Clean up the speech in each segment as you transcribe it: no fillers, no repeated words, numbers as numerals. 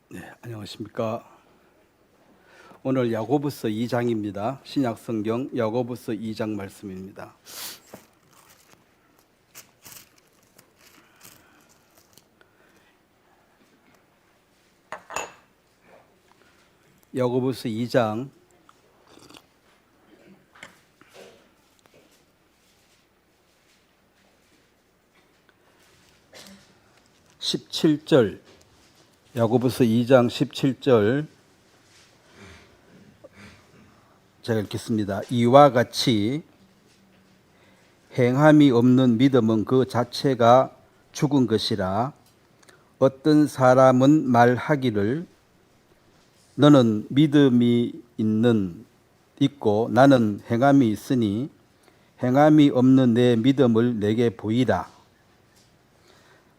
네, 안녕하십니까. 오늘 야고보서 2장입니다. 신약성경 야고보서 2장 말씀입니다. 야고보서 2장 17절, 야고보서 2장 17절 제가 읽겠습니다. 이와 같이 행함이 없는 믿음은 그 자체가 죽은 것이라. 어떤 사람은 말하기를 너는 믿음이 있고 나는 행함이 있으니 행함이 없는 내 믿음을 내게 보이라.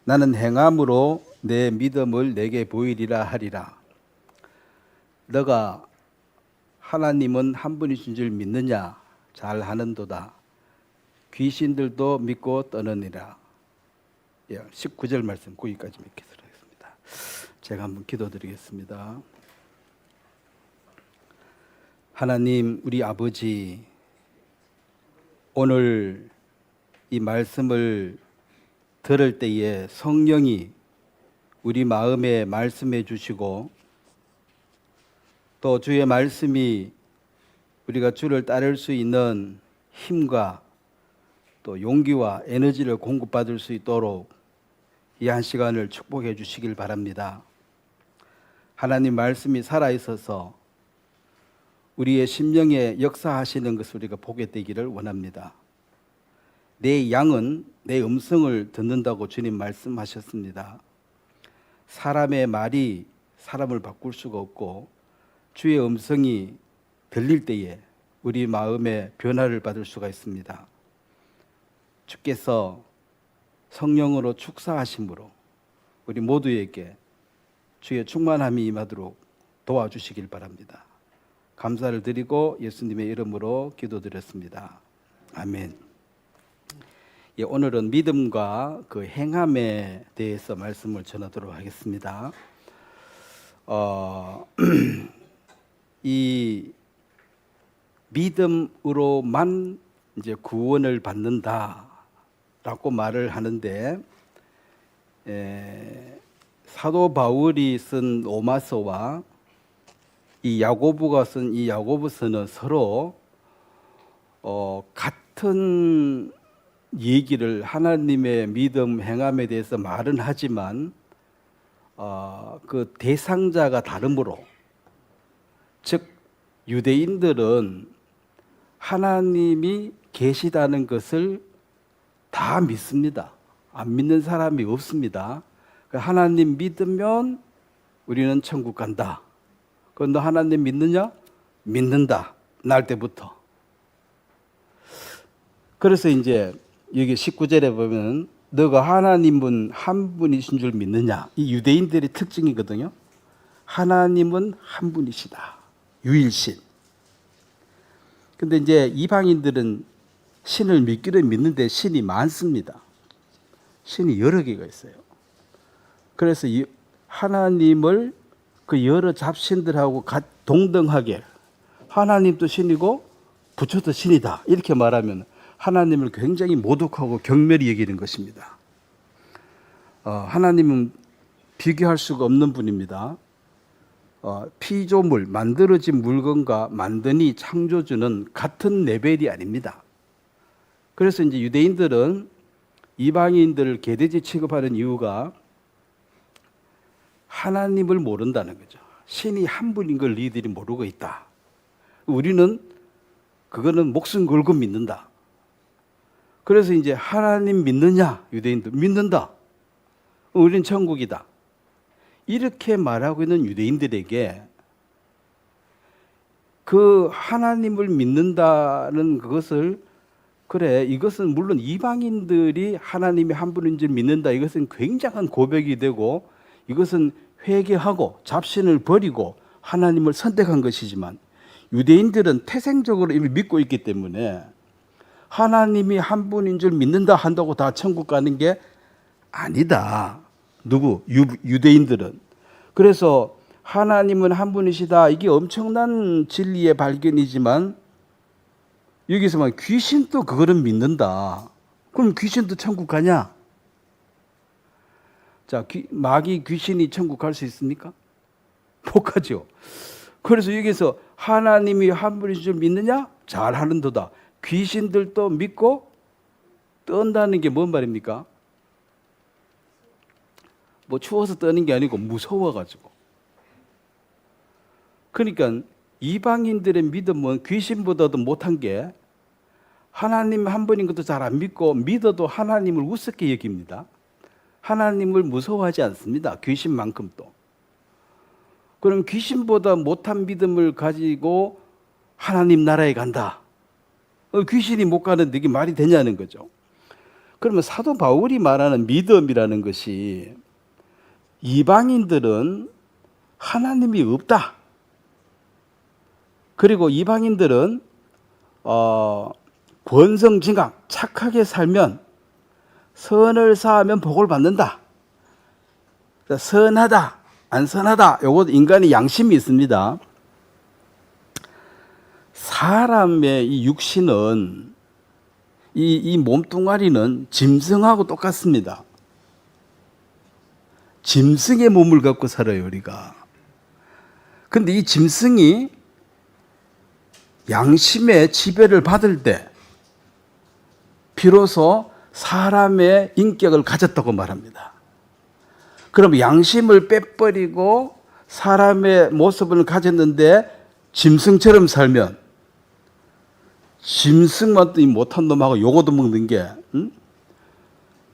나는 행함으로 내 믿음을 내게 보이리라 하리라. 너가 하나님은 한 분이신 줄 믿느냐? 잘 하는도다. 귀신들도 믿고 떠느니라. 19절 말씀 거기까지 맺도록 하겠습니다. 제가 한번 기도드리겠습니다. 하나님, 우리 아버지, 오늘 이 말씀을 들을 때에 성령이 우리 마음에 말씀해 주시고 또 주의 말씀이 우리가 주를 따를 수 있는 힘과 또 용기와 에너지를 공급받을 수 있도록 이 한 시간을 축복해 주시길 바랍니다. 하나님 말씀이 살아있어서 우리의 심령에 역사하시는 것을 우리가 보게 되기를 원합니다. 내 양은 내 음성을 듣는다고 주님 말씀하셨습니다. 사람의 말이 사람을 바꿀 수가 없고 주의 음성이 들릴 때에 우리 마음에 변화를 받을 수가 있습니다. 주께서 성령으로 축사하심으로 우리 모두에게 주의 충만함이 임하도록 도와주시길 바랍니다. 감사를 드리고 예수님의 이름으로 기도드렸습니다. 아멘. 오늘은 믿음과 그 행함에 대해서 말씀을 전하도록 하겠습니다. 이 믿음으로만 이제 구원을 받는다라고 말을 하는데, 사도 바울이 쓴 로마서와 이 야고보가 쓴 이 야고보서는 서로 같은 얘기를 하나님의 믿음 행함에 대해서 말은 하지만 그 대상자가 다르므로, 즉 유대인들은 하나님이 계시다는 것을 다 믿습니다. 안 믿는 사람이 없습니다. 하나님 믿으면 우리는 천국 간다. 그럼 너 하나님 믿느냐? 믿는다. 날 때부터. 그래서 이제 여기 19절에 보면 너가 하나님은 한 분이신 줄 믿느냐? 이 유대인들의 특징이거든요. 하나님은 한 분이시다. 유일신. 근데 이제 이방인들은 신을 믿기는 믿는데 신이 많습니다. 신이 여러 개가 있어요. 그래서 하나님을 그 여러 잡신들하고 동등하게 하나님도 신이고 부처도 신이다 이렇게 말하면 하나님을 굉장히 모독하고 경멸히 여기는 것입니다. 하나님은 비교할 수가 없는 분입니다. 피조물, 만들어진 물건과 만드니 창조주는 같은 레벨이 아닙니다. 그래서 이제 유대인들은 이방인들을 개돼지 취급하는 이유가 하나님을 모른다는 거죠. 신이 한 분인 걸 너희들이 모르고 있다. 우리는 그거는 목숨 걸고 믿는다. 그래서 이제 하나님 믿느냐? 유대인들 믿는다. 우리는 천국이다. 이렇게 말하고 있는 유대인들에게 그 하나님을 믿는다는 그것을, 그래, 이것은 물론 이방인들이 하나님이 한 분인 줄 믿는다. 이것은 굉장한 고백이 되고 이것은 회개하고 잡신을 버리고 하나님을 선택한 것이지만, 유대인들은 태생적으로 이미 믿고 있기 때문에 하나님이 한 분인 줄 믿는다 한다고 다 천국 가는 게 아니다. 유대인들은. 그래서 하나님은 한 분이시다. 이게 엄청난 진리의 발견이지만 여기서만 귀신도 그거를 믿는다. 그럼 귀신도 천국 가냐? 자, 마귀 귀신이 천국 갈 수 있습니까? 못 가죠. 그래서 여기서 하나님이 한 분이신 줄 믿느냐? 잘하는도다. 귀신들도 믿고 떤다는 게 뭔 말입니까? 뭐 추워서 떠는 게 아니고 무서워가지고. 그러니까 이방인들의 믿음은 귀신보다도 못한 게 하나님 한 분인 것도 잘 안 믿고 믿어도 하나님을 우습게 여깁니다. 하나님을 무서워하지 않습니다. 귀신만큼도. 그럼 귀신보다 못한 믿음을 가지고 하나님 나라에 간다. 귀신이 못 가는데 이게 말이 되냐는 거죠. 그러면 사도 바울이 말하는 믿음이라는 것이 이방인들은 하나님이 없다. 그리고 이방인들은 권성징악, 착하게 살면 선을 쌓으면 복을 받는다. 선하다, 안 선하다. 요것 인간의 양심이 있습니다. 사람의 이 육신은 이 몸뚱아리는 짐승하고 똑같습니다. 짐승의 몸을 갖고 살아요, 우리가. 근데 이 짐승이 양심의 지배를 받을 때 비로소 사람의 인격을 가졌다고 말합니다. 그럼 양심을 빼버리고 사람의 모습을 가졌는데 짐승처럼 살면 짐승만 또 못한 놈하고 요거도 먹는 게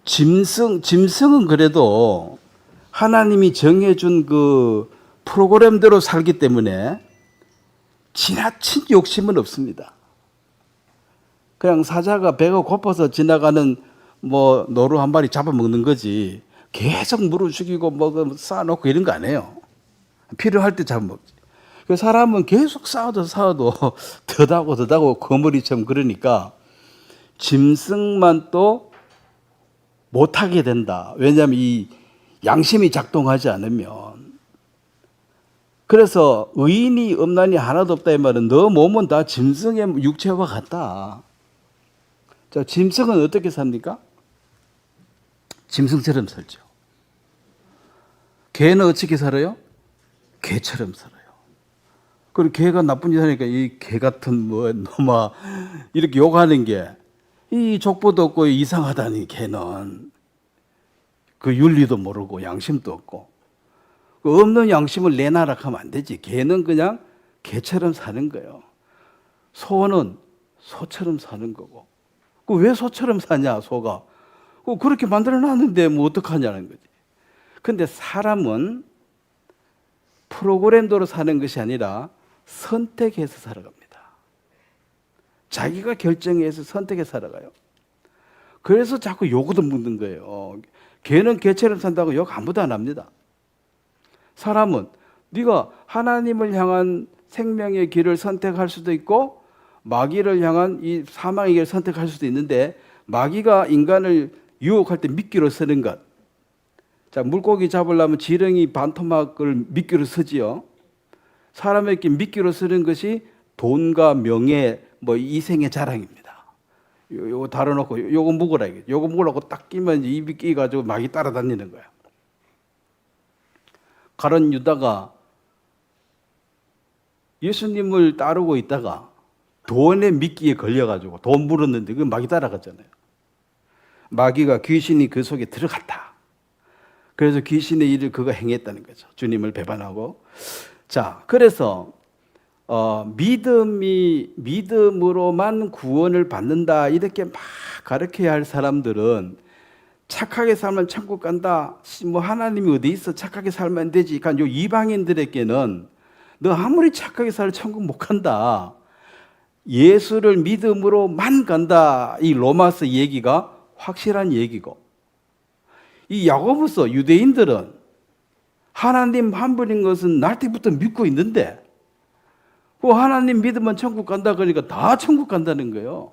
짐승은 그래도 하나님이 정해준 그 프로그램대로 살기 때문에 지나친 욕심은 없습니다. 그냥 사자가 배가 고파서 지나가는 뭐 노루 한 마리 잡아먹는 거지 계속 물을 죽이고 뭐 쌓아놓고 이런 거 안 해요. 필요할 때 잡아먹지. 그 사람은 계속 쌓아도 더다고 거머리처럼 그러니까 짐승만 또 못하게 된다. 왜냐하면 이 양심이 작동하지 않으면. 그래서 의인이 없나니 하나도 없다 이 말은 너 몸은 다 짐승의 육체와 같다. 자, 짐승은 어떻게 삽니까? 짐승처럼 살죠. 개는 어떻게 살아요? 개처럼 살아요. 그리고 개가 나쁜 짓 하니까 이 개 같은 뭐 놈아 이렇게 욕하는 게 이 족보도 없고 이상하다니 개는 그 윤리도 모르고 양심도 없고 그 없는 양심을 내놔라 하면 안 되지. 개는 그냥 개처럼 사는 거예요. 소는 소처럼 사는 거고. 그 왜 소처럼 사냐 소가? 그렇게 만들어놨는데 뭐 어떡하냐는 거지. 근데 사람은 프로그램대로 사는 것이 아니라 선택해서 살아갑니다. 자기가 결정해서 선택해서 살아가요. 그래서 자꾸 욕도 묻는 거예요. 개는 개처럼 산다고 욕 아무도 안 합니다. 사람은 네가 하나님을 향한 생명의 길을 선택할 수도 있고 마귀를 향한 이 사망의 길을 선택할 수도 있는데 마귀가 인간을 유혹할 때 미끼로 쓰는 것. 자, 물고기 잡으려면 지렁이 반토막을 미끼로 쓰지요. 사람에게 미끼로 쓰는 것이 돈과 명예, 뭐 이생의 자랑입니다. 요거 다뤄놓고 요거 묵으라 이게. 요거 묵으라고 딱 끼면 입이 끼가지고 마귀 따라다니는 거야. 가룟 유다가 예수님을 따르고 있다가 돈의 미끼에 걸려가지고 돈 물었는데 그 마귀 따라갔잖아요. 마귀가 귀신이 그 속에 들어갔다. 그래서 귀신의 일을 그가 행했다는 거죠. 주님을 배반하고. 자, 그래서 믿음으로만 구원을 받는다 이렇게 막 가르쳐야 할 사람들은 착하게 살면 천국 간다. 뭐 하나님이 어디 있어? 착하게 살면 안 되지. 그러니까 요 이방인들에게는 너 아무리 착하게 살 천국 못 간다. 예수를 믿음으로만 간다. 이 로마서 얘기가 확실한 얘기고. 이 야고보서 유대인들은 하나님 한 분인 것은 날 때부터 믿고 있는데 그 하나님 믿으면 천국 간다 그러니까 다 천국 간다는 거예요.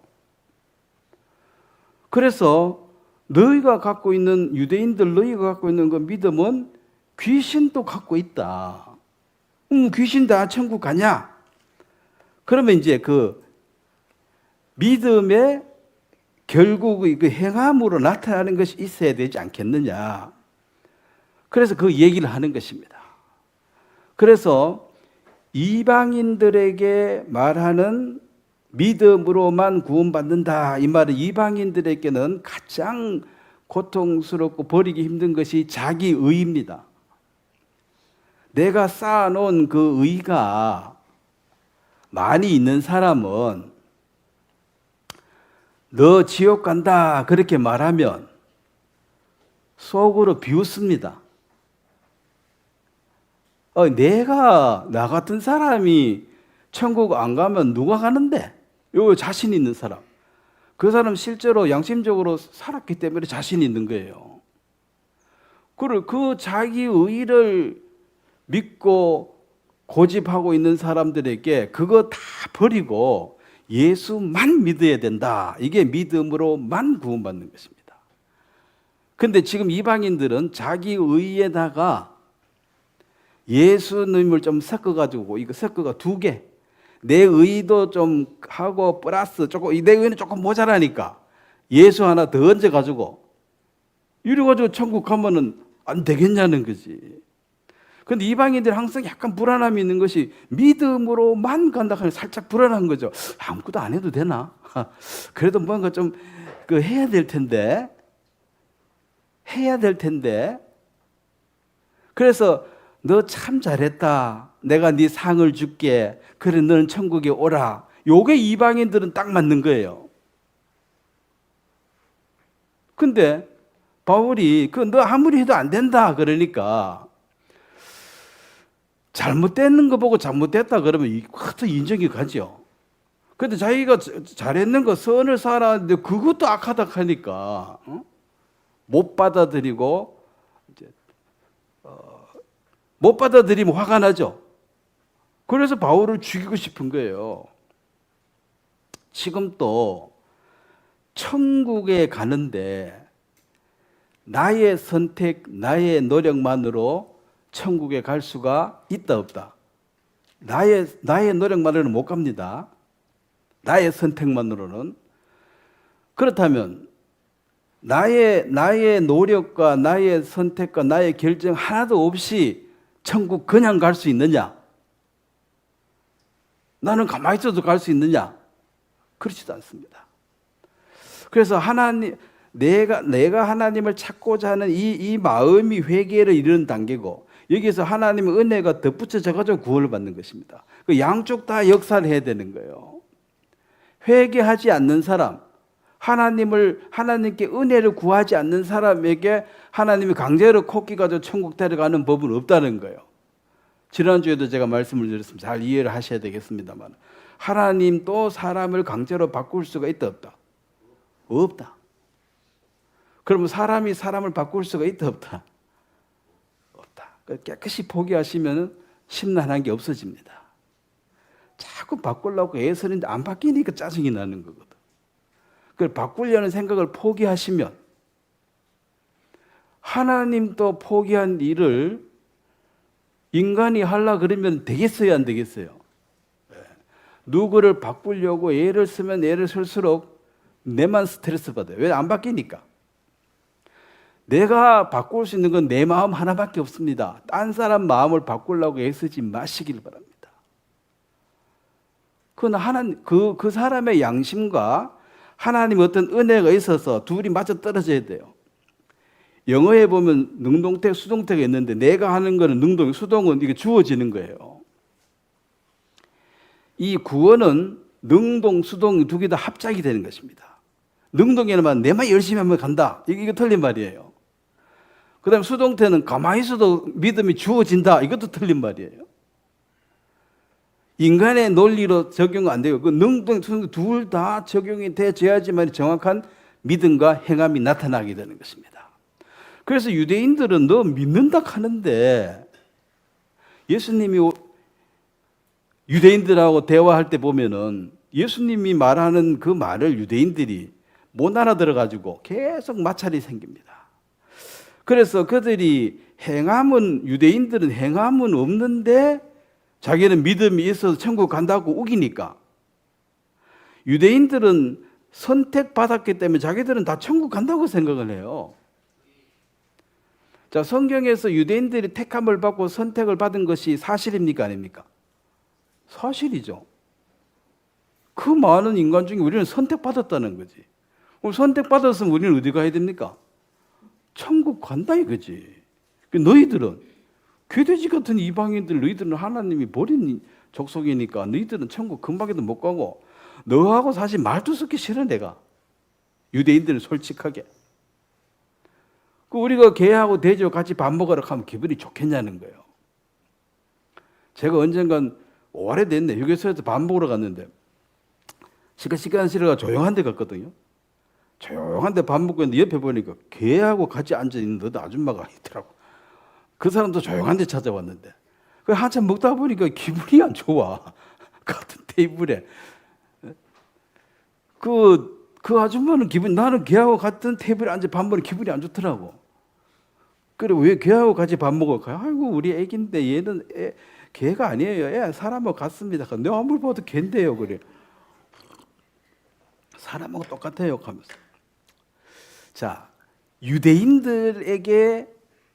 그래서 너희가 갖고 있는 유대인들 너희가 갖고 있는 그 믿음은 귀신도 갖고 있다. 귀신 다 천국 가냐? 그러면 이제 그 믿음의 결국 그 행함으로 나타나는 것이 있어야 되지 않겠느냐. 그래서 그 얘기를 하는 것입니다. 그래서 이방인들에게 말하는 믿음으로만 구원받는다, 이 말은 이방인들에게는 가장 고통스럽고 버리기 힘든 것이 자기 의입니다. 내가 쌓아놓은 그 의가 많이 있는 사람은 너 지옥 간다 그렇게 말하면 속으로 비웃습니다. 내가 나 같은 사람이 천국 안 가면 누가 가는데? 요 자신 있는 사람. 그 사람 실제로 양심적으로 살았기 때문에 자신 있는 거예요. 그리고 그 자기 의를 믿고 고집하고 있는 사람들에게 그거 다 버리고 예수만 믿어야 된다. 이게 믿음으로만 구원받는 것입니다. 근데 지금 이방인들은 자기 의에다가 예수님을 좀 섞어가지고, 이거 섞어가 두 개. 내 의도 좀 하고 플러스 조금, 내 의는 조금 모자라니까 예수 하나 더 얹어가지고 이래가지고 천국 가면은 안 되겠냐는 거지. 근데 이방인들이 항상 약간 불안함이 있는 것이 믿음으로만 간다 하면 살짝 불안한 거죠. 아무것도 안 해도 되나? 그래도 뭔가 좀 해야 될 텐데. 그래서 너 참 잘했다. 내가 네 상을 줄게. 그래, 너는 천국에 오라. 요게 이방인들은 딱 맞는 거예요. 근데 바울이 너 아무리 해도 안 된다 그러니까 잘못되는 거 보고 잘못됐다 그러면 또 인정이 가죠. 근데 자기가 잘했는 거 선을 쌓았는데 그것도 악하다 하니까 못 받아들이고 못 받아들이면 화가 나죠. 그래서 바울을 죽이고 싶은 거예요. 지금 또 천국에 가는데 나의 선택, 나의 노력만으로 천국에 갈 수가 있다 없다? 나의 노력만으로는 못 갑니다. 나의 선택만으로는. 그렇다면 나의 노력과 나의 선택과 나의 결정 하나도 없이 천국 그냥 갈 수 있느냐? 나는 가만히 있어도 갈 수 있느냐? 그렇지도 않습니다. 그래서 내가 하나님을 찾고자 하는 이 마음이 회개를 이루는 단계고, 여기서 하나님의 은혜가 덧붙여져 가지고 구원을 받는 것입니다. 그 양쪽 다 역사를 해야 되는 거예요. 회개하지 않는 사람, 하나님께 은혜를 구하지 않는 사람에게 하나님이 강제로 코끼 가지고 천국 데려가는 법은 없다는 거예요. 지난주에도 제가 말씀을 드렸습니다. 잘 이해를 하셔야 되겠습니다만, 하나님도 사람을 강제로 바꿀 수가 있다 없다? 없다. 그러면 사람이 사람을 바꿀 수가 있다 없다? 없다. 깨끗이 포기하시면 심란한 게 없어집니다. 자꾸 바꾸려고 애쓰는데 안 바뀌니까 짜증이 나는 거거든. 그걸 바꾸려는 생각을 포기하시면 하나님도 포기한 일을 인간이 하려 그러면 되겠어요, 안 되겠어요? 누구를 바꾸려고 애를 쓰면 애를 쓸수록 내만 스트레스 받아요. 왜? 안 바뀌니까. 내가 바꿀 수 있는 건 내 마음 하나밖에 없습니다. 딴 사람 마음을 바꾸려고 애쓰지 마시길 바랍니다. 그 사람의 양심과 하나님의 어떤 은혜가 있어서 둘이 맞아 떨어져야 돼요. 영어에 보면 능동태, 수동태가 있는데 내가 하는 거는 능동, 수동은 이게 주어지는 거예요. 이 구원은 능동, 수동 두 개 다 합작이 되는 것입니다. 능동에는 내만 열심히 하면 간다. 이거 틀린 말이에요. 그 다음에 수동태는 가만히 있어도 믿음이 주어진다. 이것도 틀린 말이에요. 인간의 논리로 적용 안 돼요. 그 능동, 수동 둘 다 적용이 돼야지만 정확한 믿음과 행함이 나타나게 되는 것입니다. 그래서 유대인들은 너 믿는다 하는데 예수님이 유대인들하고 대화할 때 보면은 예수님이 말하는 그 말을 유대인들이 못 알아들어가지고 계속 마찰이 생깁니다. 그래서 그들이 유대인들은 행함은 없는데 자기는 믿음이 있어서 천국 간다고 우기니까. 유대인들은 선택받았기 때문에 자기들은 다 천국 간다고 생각을 해요. 자, 성경에서 유대인들이 택함을 받고 선택을 받은 것이 사실입니까? 아닙니까? 사실이죠. 그 많은 인간 중에 우리는 선택받았다는 거지. 그럼 선택받았으면 우리는 어디 가야 됩니까? 천국 간다 이거지. 너희들은 괴돼지 같은 이방인들, 너희들은 하나님이 버린 족속이니까 너희들은 천국 금방에도 못 가고, 너하고 사실 말도 섞기 싫어 내가. 유대인들은 솔직하게. 우리가 개하고 돼지하고 같이 밥 먹으러 가면 기분이 좋겠냐는 거예요. 제가 언젠간 오래됐네. 휴게소에서 밥 먹으러 갔는데 시간 싫어가 조용한 데 갔거든요. 조용한 데 밥 먹고 있는데 옆에 보니까 개하고 같이 앉아있는 너도 아줌마가 있더라고. 그 사람도 조용한 데 찾아왔는데 한참 먹다 보니까 기분이 안 좋아. 같은 테이블에. 그 아줌마는 나는 걔하고 같은 테이블에 앉아 밥 먹으면 기분이 안 좋더라고. 그래, 왜 걔하고 같이 밥 먹어? 아이고, 우리 애기인데 얘는 걔가 아니에요. 애 사람하고 같습니다. 내가 아무리 봐도 걔인데요. 그래. 사람하고 똑같아요. 하면서. 자, 유대인들에게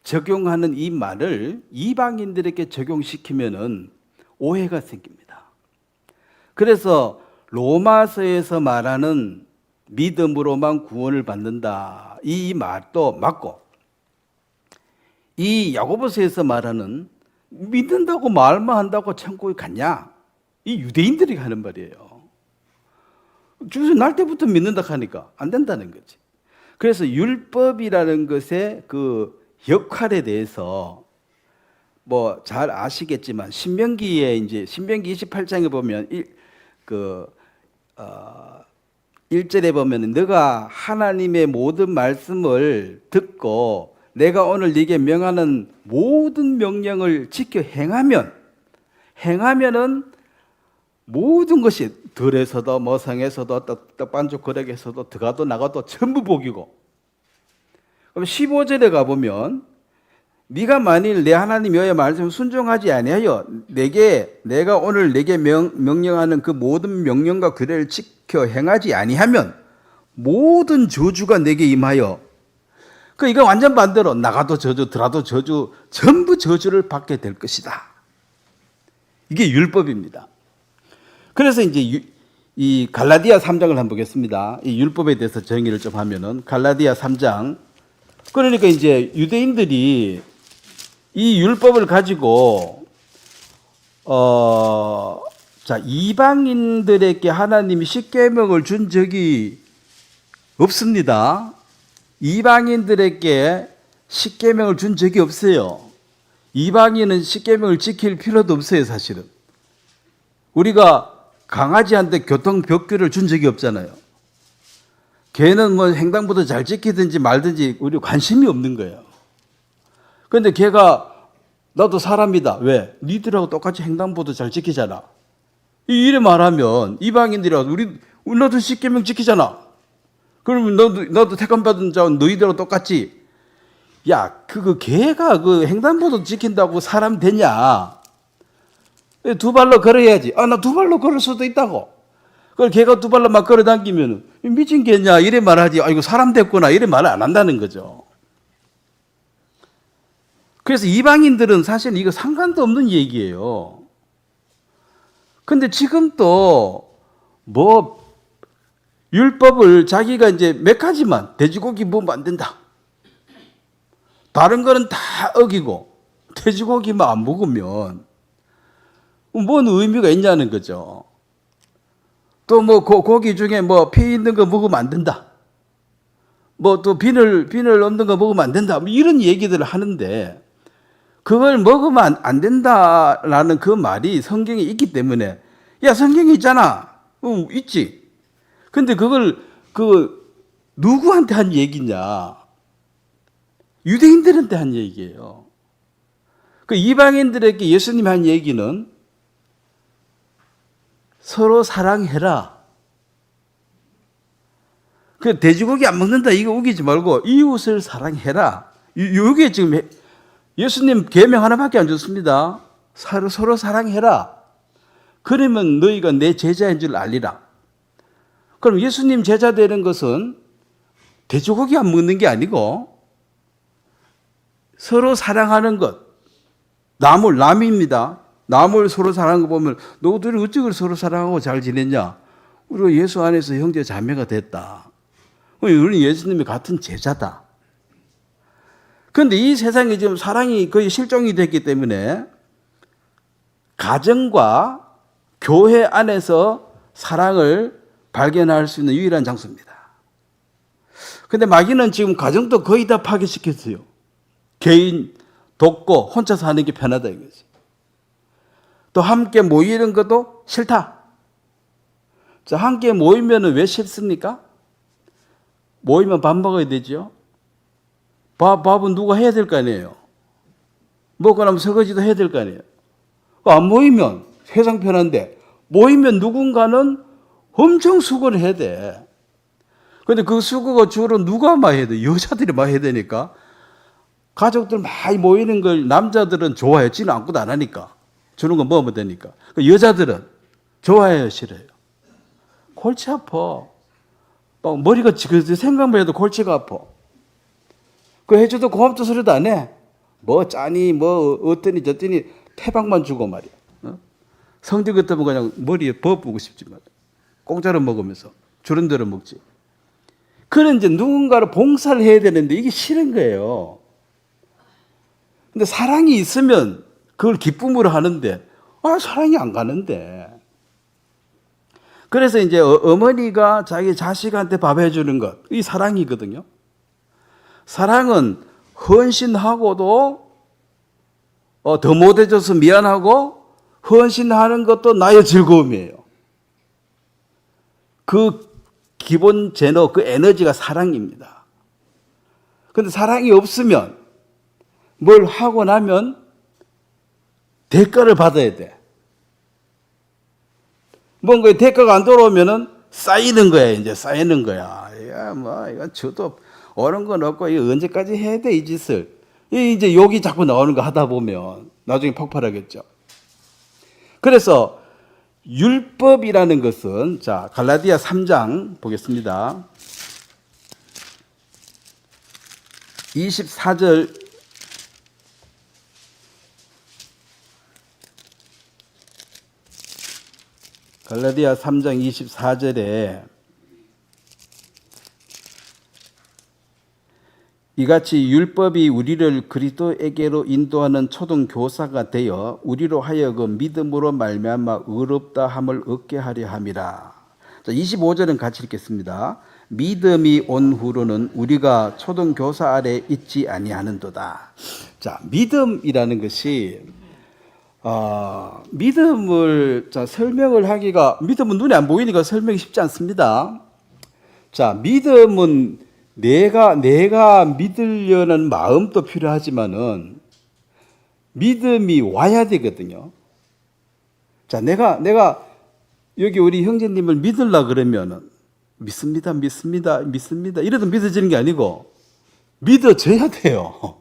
적용하는 이 말을 이방인들에게 적용시키면은 오해가 생깁니다. 그래서 로마서에서 말하는 믿음으로만 구원을 받는다. 이 말도 맞고, 이 야고보서에서 말하는 믿는다고 말만 한다고 천국에 갔냐? 이 유대인들이 하는 말이에요. 주에서 날 때부터 믿는다 하니까 안 된다는 거지. 그래서 율법이라는 것의 그 역할에 대해서 뭐 잘 아시겠지만 신명기에 이제 신명기 28장에 보면 1절에 보면 너가 하나님의 모든 말씀을 듣고 내가 오늘 네게 명하는 모든 명령을 지켜 행하면은 모든 것이 들에서도 뭐 성에서도 떡반죽 거력에서도 들어가도 나가도 전부 복이고, 그럼 15절에 가보면 네가 만일 내 하나님 여호와의 말씀을 순종하지 아니하여 내가 오늘 네게 명령하는 그 모든 명령과 규례를 지켜 행하지 아니하면 모든 저주가 네게 임하여, 이거 완전 반대로 나가도 저주 들어가도 저주 전부 저주를 받게 될 것이다. 이게 율법입니다. 그래서 이제 이 갈라디아 3장을 한번 보겠습니다. 이 율법에 대해서 정의를 좀 하면은 갈라디아 3장. 그러니까 이제 유대인들이 이 율법을 가지고 이방인들에게 하나님이 십계명을 준 적이 없습니다. 이방인들에게 십계명을 준 적이 없어요. 이방인은 십계명을 지킬 필요도 없어요, 사실은. 우리가 강아지한테 교통법규를 준 적이 없잖아요. 걔는 뭐 횡단보도 잘 지키든지 말든지 우리 관심이 없는 거예요. 그런데 걔가 나도 사람이다. 왜? 니들하고 똑같이 횡단보도 잘 지키잖아. 이래 말하면 이방인들이라도 나도 십계명 지키잖아. 그러면 너도 택함 받은 자와 너희들하고 똑같이. 야, 걔가 횡단보도 지킨다고 사람 되냐? 두 발로 걸어야지. 나 두 발로 걸을 수도 있다고. 그걸 걔가 두 발로 막 걸어 당기면 미친 개냐? 이래 말하지. 이거 사람 됐구나. 이래 말을 안 한다는 거죠. 그래서 이방인들은 사실 이거 상관도 없는 얘기예요. 근데 지금 또 율법을 자기가 이제 몇 가지만 돼지고기 먹으면 안 된다. 다른 거는 다 어기고 돼지고기만 안 먹으면 뭔 의미가 있냐는 거죠. 또 고기 중에 피 있는 거 먹으면 안 된다. 또 비늘 없는 거 먹으면 안 된다. 이런 얘기들을 하는데 그걸 먹으면 안 된다라는 그 말이 성경에 있기 때문에, 야, 성경에 있잖아. 있지. 근데 그걸 누구한테 한 얘기냐? 유대인들한테 한 얘기예요. 이방인들에게 예수님이 한 얘기는 서로 사랑해라. 돼지고기 안 먹는다 이거 우기지 말고 이웃을 사랑해라. 이게 지금 예수님 계명 하나밖에 안 줬습니다. 서로 사랑해라. 그러면 너희가 내 제자인 줄 알리라. 그럼 예수님 제자 되는 것은 돼지고기 안 먹는 게 아니고 서로 사랑하는 것. 남입니다. 남을 서로 사랑하는 거 보면 너희들이 어찌 서로 사랑하고 잘 지냈냐? 우리가 예수 안에서 형제 자매가 됐다. 우리는 예수님이 같은 제자다. 그런데 이 세상에 지금 사랑이 거의 실종이 됐기 때문에 가정과 교회 안에서 사랑을 발견할 수 있는 유일한 장소입니다. 그런데 마귀는 지금 가정도 거의 다 파괴시켰어요. 개인 돕고 혼자 사는 게 편하다 이거지. 또 함께 모이는 것도 싫다. 자, 함께 모이면 왜 싫습니까? 모이면 밥 먹어야 되죠. 밥은 누가 해야 될 거 아니에요. 먹고 나면 설거지도 해야 될 거 아니에요. 안 모이면 세상 편한데 모이면 누군가는 엄청 수고를 해야 돼. 그런데 그 수고가 주로 누가 많이 해야 돼? 여자들이 많이 해야 되니까. 가족들 많이 모이는 걸 남자들은 좋아해요. 지는 아무것도 안 하니까. 주는 거 먹으면 되니까. 여자들은 좋아해요, 싫어요? 골치 아파. 막 머리가 생각만 해도 골치가 아파. 그 해줘도 고맙다 소리도 안 해. 뭐 짜니 뭐 어떠니 저떠니 태박만 주고 말이야. 성질 같으면 그냥 머리에 버부고 싶지만 공짜로 먹으면서 주는 대로 먹지. 그는 이제 누군가를 봉사를 해야 되는데 이게 싫은 거예요. 근데 사랑이 있으면 그걸 기쁨으로 하는데 사랑이 안 가는데. 그래서 이제 어머니가 자기 자식한테 밥 해주는 것, 이 사랑이거든요. 사랑은 헌신하고도 더 못해줘서 미안하고 헌신하는 것도 나의 즐거움이에요. 그 기본 제너, 그 에너지가 사랑입니다. 그런데 사랑이 없으면 뭘 하고 나면 대가를 받아야 돼. 뭔가 대가가 안 돌아오면은 쌓이는 거야, 이제 쌓이는 거야. 야, 뭐, 이건 저도 오는 건 없고, 이거 언제까지 해야 돼, 이 짓을. 이제 욕이 자꾸 나오는 거 하다 보면 나중에 폭발하겠죠. 그래서 율법이라는 것은, 자, 갈라디아 3장 보겠습니다. 24절 갈라디아 3장 24절에 이같이 율법이 우리를 그리스도에게로 인도하는 초등 교사가 되어 우리로 하여금 믿음으로 말미암아 의롭다 함을 얻게 하려 함이라. 자, 25절은 같이 읽겠습니다. 믿음이 온 후로는 우리가 초등 교사 아래 있지 아니하는도다. 자, 믿음이라는 것이 믿음을 설명을 하기가, 믿음은 눈에 안 보이니까 설명이 쉽지 않습니다. 자, 믿음은 내가 믿으려는 마음도 필요하지만은 믿음이 와야 되거든요. 자, 내가 여기 우리 형제님을 믿으려 그러면은 믿습니다. 이래도 믿어지는 게 아니고 믿어져야 돼요.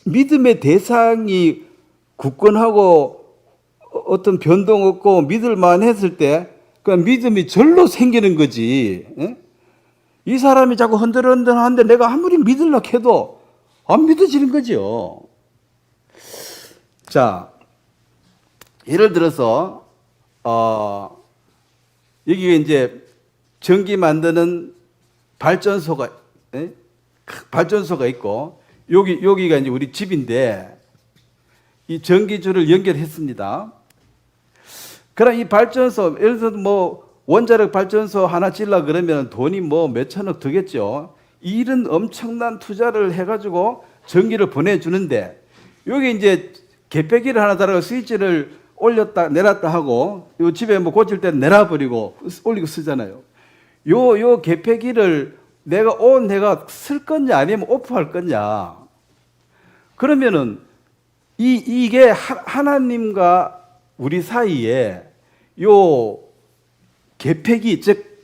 믿음의 대상이 굳건하고 어떤 변동 없고 믿을만 했을 때 그 믿음이 절로 생기는 거지. 이 사람이 자꾸 흔들흔들하는데 내가 아무리 믿으려고 해도 안 믿어지는 거죠. 자, 예를 들어서 여기에 이제 전기 만드는 발전소가 있고 여기가 이제 우리 집인데 이 전기줄을 연결했습니다. 그럼 이 발전소, 예를 들어서 뭐 원자력 발전소 하나 지으려 그러면 돈이 뭐 몇천억 들겠죠. 이런 엄청난 투자를 해가지고 전기를 보내주는데 여기 이제 개폐기를 하나 달아서 스위치를 올렸다 내렸다 하고 요 집에 뭐 고칠 때는 내려버리고 올리고 쓰잖아요. 요 개폐기를 내가 쓸 거냐 아니면 오프할 거냐. 그러면은 이게 하나님과 우리 사이에 요 개폐기, 즉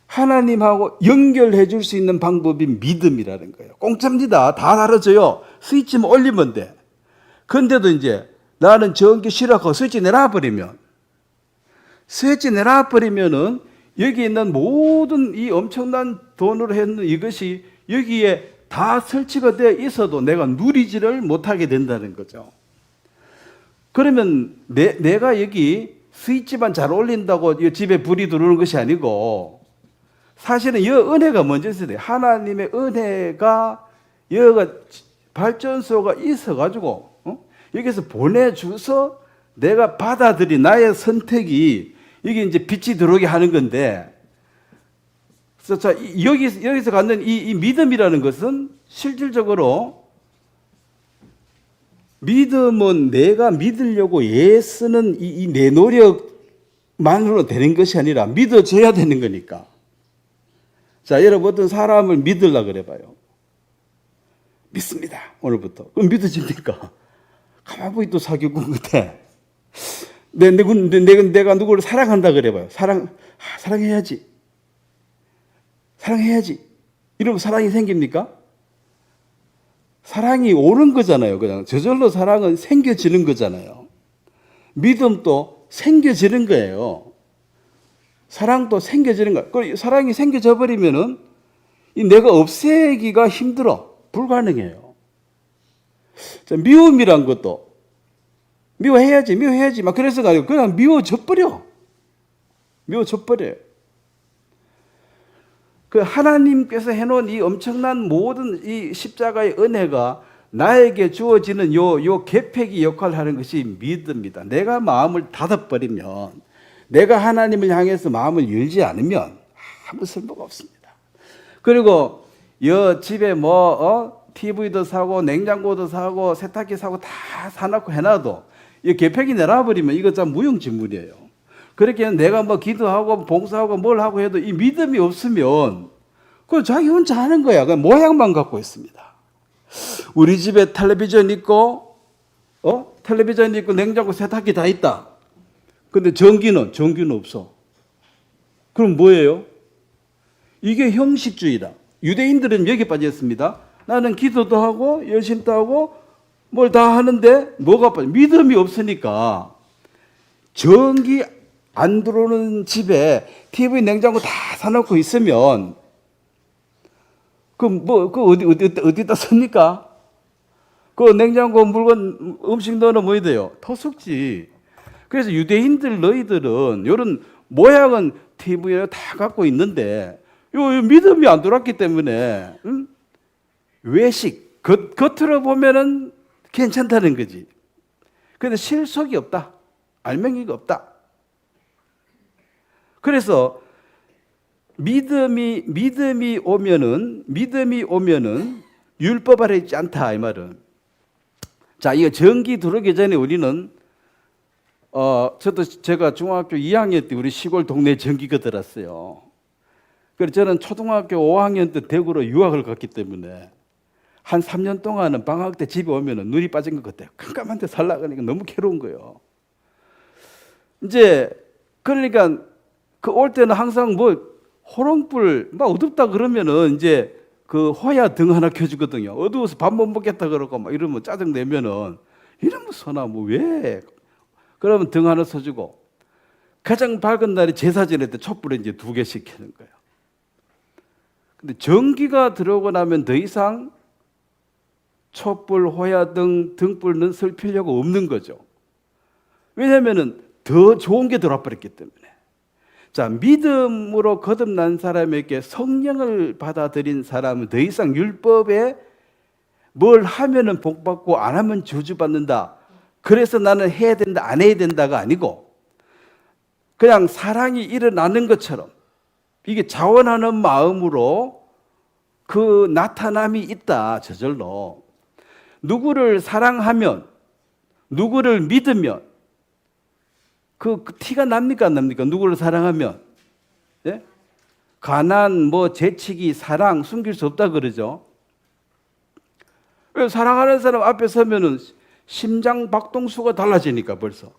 하나님하고 연결해 줄 수 있는 방법이 믿음이라는 거예요. 공짜입니다. 다 다뤄져요. 스위치만 올리면 돼. 근데도 이제 나는 전기 싫어하고 스위치 내놔버리면은 여기 있는 모든 이 엄청난 돈으로 했는 이것이 여기에 다 설치가 되어 있어도 내가 누리지를 못하게 된다는 거죠. 그러면 내가 여기 스위치만 잘 올린다고 이 집에 불이 들어오는 것이 아니고 사실은 이 은혜가 먼저 있어야 돼요. 하나님의 은혜가 여기가 발전소가 있어가지고 여기서 보내줘서 내가 받아들인 나의 선택이 이게 이제 빛이 들어오게 하는 건데, 그래서 자, 여기서 갖는 이 믿음이라는 것은 실질적으로 믿음은 내가 믿으려고 애쓰는 이 내 노력만으로 되는 것이 아니라 믿어져야 되는 거니까. 자, 여러분 어떤 사람을 믿으려고 그래봐요. 믿습니다. 오늘부터. 그럼 믿어집니까? 가만히 보니 또 사기꾼 같아. 내가 누구를 사랑한다 그래봐요. 사랑해야지. 이러면 사랑이 생깁니까? 사랑이 오는 거잖아요. 그냥 저절로 사랑은 생겨지는 거잖아요. 믿음도 생겨지는 거예요. 사랑도 생겨지는 거예요. 사랑이 생겨져 버리면은 이 내가 없애기가 힘들어. 불가능해요. 자, 미움이란 것도 미워해야지. 막 그래서 가지고 그냥 미워져 버려요. 그 하나님께서 해놓은 이 엄청난 모든 이 십자가의 은혜가 나에게 주어지는 요 개폐기 역할을 하는 것이 믿음입니다. 내가 마음을 닫아버리면, 내가 하나님을 향해서 마음을 열지 않으면 아무 쓸모가 없습니다. 그리고 집에 TV도 사고 냉장고도 사고 세탁기 사고 다 사놓고 해놔도 이 개폐기 내놔버리면 이거 참 무용지물이에요. 그렇게 내가 기도하고 봉사하고 뭘 하고 해도 이 믿음이 없으면 그건 자기 혼자 하는 거야. 그냥 모양만 갖고 있습니다. 우리 집에 텔레비전 있고 냉장고 세탁기 다 있다. 근데 전기는 없어. 그럼 뭐예요? 이게 형식주의다. 유대인들은 여기 빠졌습니다. 나는 기도도 하고 열심도 하고 뭘 다 하는데 뭐가 빠져? 믿음이 없으니까 전기 안 들어오는 집에 TV, 냉장고 다 사놓고 있으면 어디다 씁니까? 그 냉장고 물건 음식 넣으면 뭐 돼요? 터숙지. 그래서 유대인들 너희들은 이런 모양은 TV에 다 갖고 있는데 요 믿음이 안 들어왔기 때문에 외식 겉으로 보면은 괜찮다는 거지. 그런데 실속이 없다. 알맹이가 없다. 그래서 믿음이 오면은 율법 아래 있지 않다 이 말은. 자, 이거 전기 들어오기 전에 우리는 제가 중학교 2학년 때 우리 시골 동네 전기가 들었어요. 그래서 저는 초등학교 5학년 때 대구로 유학을 갔기 때문에 한 3년 동안은 방학 때 집에 오면은 눈이 빠진 것 같아요. 깜깜한 데 살라고 하니까 너무 괴로운 거예요. 이제 그러니까 그 올 때는 항상 호롱불 막 어둡다 그러면은 이제 그 호야 등 하나 켜주거든요. 어두워서 밥 못 먹겠다 그러고 막 이러면 짜증 내면은 이러면 서나 왜? 그러면 등 하나 써주고 가장 밝은 날이 제사 지낼 때 촛불에 이제 2개씩 켜는 거예요. 근데 전기가 들어오고 나면 더 이상 촛불, 호야등, 등불은 쓸 필요가 없는 거죠. 왜냐하면 더 좋은 게 들어와 버렸기 때문에. 자, 믿음으로 거듭난 사람에게 성령을 받아들인 사람은 더 이상 율법에 뭘 하면은 복받고 안 하면 저주받는다. 그래서 나는 해야 된다, 안 해야 된다가 아니고 그냥 사랑이 일어나는 것처럼 이게 자원하는 마음으로 그 나타남이 있다, 저절로. 누구를 사랑하면, 누구를 믿으면 그 티가 납니까, 안 납니까? 누구를 사랑하면. 예? 가난, 재치기, 사랑 숨길 수 없다 그러죠. 왜 사랑하는 사람 앞에 서면은 심장 박동수가 달라지니까 벌써.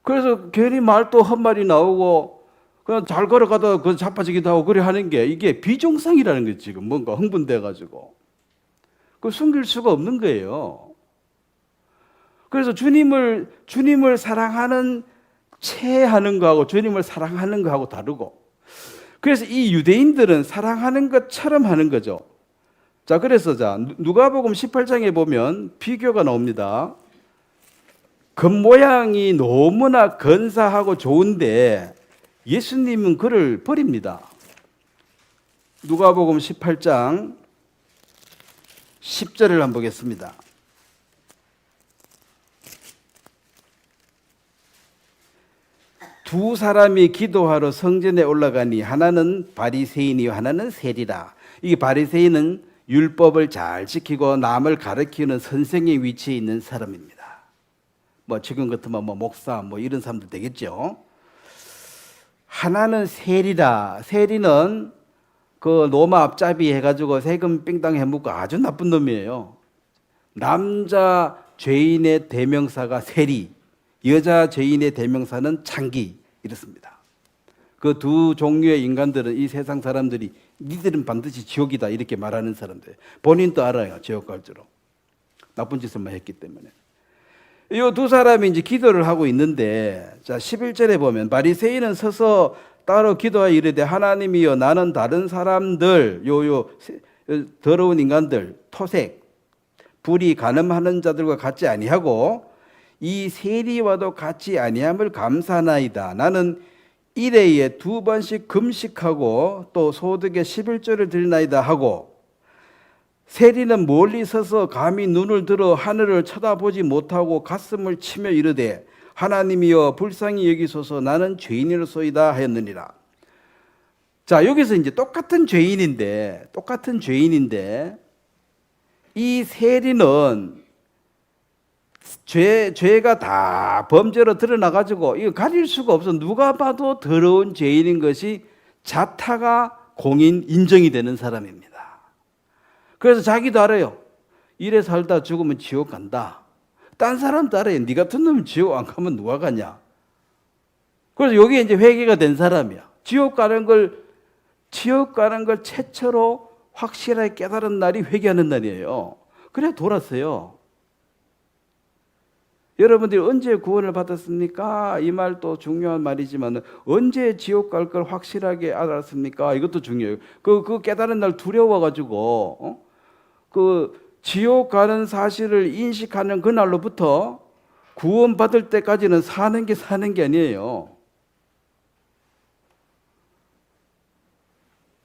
그래서 괜히 말도 헛말이 나오고 그냥 잘 걸어가다가 그 자빠지기도 하고 그래 하는 게 이게 비정상이라는 게 지금 뭔가 흥분돼 가지고 그 숨길 수가 없는 거예요. 그래서 주님을 사랑하는 채 하는 거하고 주님을 사랑하는 거하고 다르고, 그래서 이 유대인들은 사랑하는 것처럼 하는 거죠. 자, 그래서 누가복음 18장에 보면 비교가 나옵니다. 겉모양이 너무나 근사하고 좋은데 예수님은 그를 버립니다. 누가복음 18장 10절을 한번 보겠습니다. 두 사람이 기도하러 성전에 올라가니 하나는 바리새인이요 하나는 세리라. 이게 바리새인은 율법을 잘 지키고 남을 가르치는 선생의 위치에 있는 사람입니다. 뭐 지금 같으면 뭐 목사 뭐 이런 사람도 되겠죠. 하나는 세리라. 세리는 그 로마 앞잡이 해가지고 세금 삥땅 해먹고 아주 나쁜 놈이에요. 남자 죄인의 대명사가 세리, 여자 죄인의 대명사는 창기, 이렇습니다. 그 두 종류의 인간들은 이 세상 사람들이 니들은 반드시 지옥이다 이렇게 말하는 사람들. 본인도 알아요. 지옥 갈 줄로. 나쁜 짓을만 했기 때문에. 이 두 사람이 이제 기도를 하고 있는데, 자 11절에 보면 바리새인은 서서 따로 기도하여 이르되 하나님이여 나는 다른 사람들 더러운 인간들 토색 불이 간음하는 자들과 같지 아니하고 이 세리와도 같지 아니함을 감사하나이다. 나는 일회에 2번씩 금식하고 또 소득의 11조를 드리나이다 하고, 세리는 멀리 서서 감히 눈을 들어 하늘을 쳐다보지 못하고 가슴을 치며 이르되 하나님이여 불쌍히 여기소서 나는 죄인이로소이다 하였느니라. 자, 여기서 이제 똑같은 죄인인데 이 세리는 죄가 다 범죄로 드러나가지고 이거 가릴 수가 없어. 누가 봐도 더러운 죄인인 것이 자타가 공인 인정이 되는 사람입니다. 그래서 자기도 알아요. 이래 살다 죽으면 지옥 간다. 딴 사람도 알아요. 네 같은 놈은 지옥 안 가면 누가 가냐. 그래서 여기에 이제 회개가 된 사람이야. 지옥 가는 걸 최초로 확실하게 깨달은 날이 회개하는 날이에요. 그래 돌았어요. 여러분들이 언제 구원을 받았습니까? 이 말도 중요한 말이지만 언제 지옥 갈 걸 확실하게 알았습니까? 이것도 중요해요. 그 깨달은 날 두려워가지고 그 지옥 가는 사실을 인식하는 그날로부터 구원 받을 때까지는 사는 게 아니에요.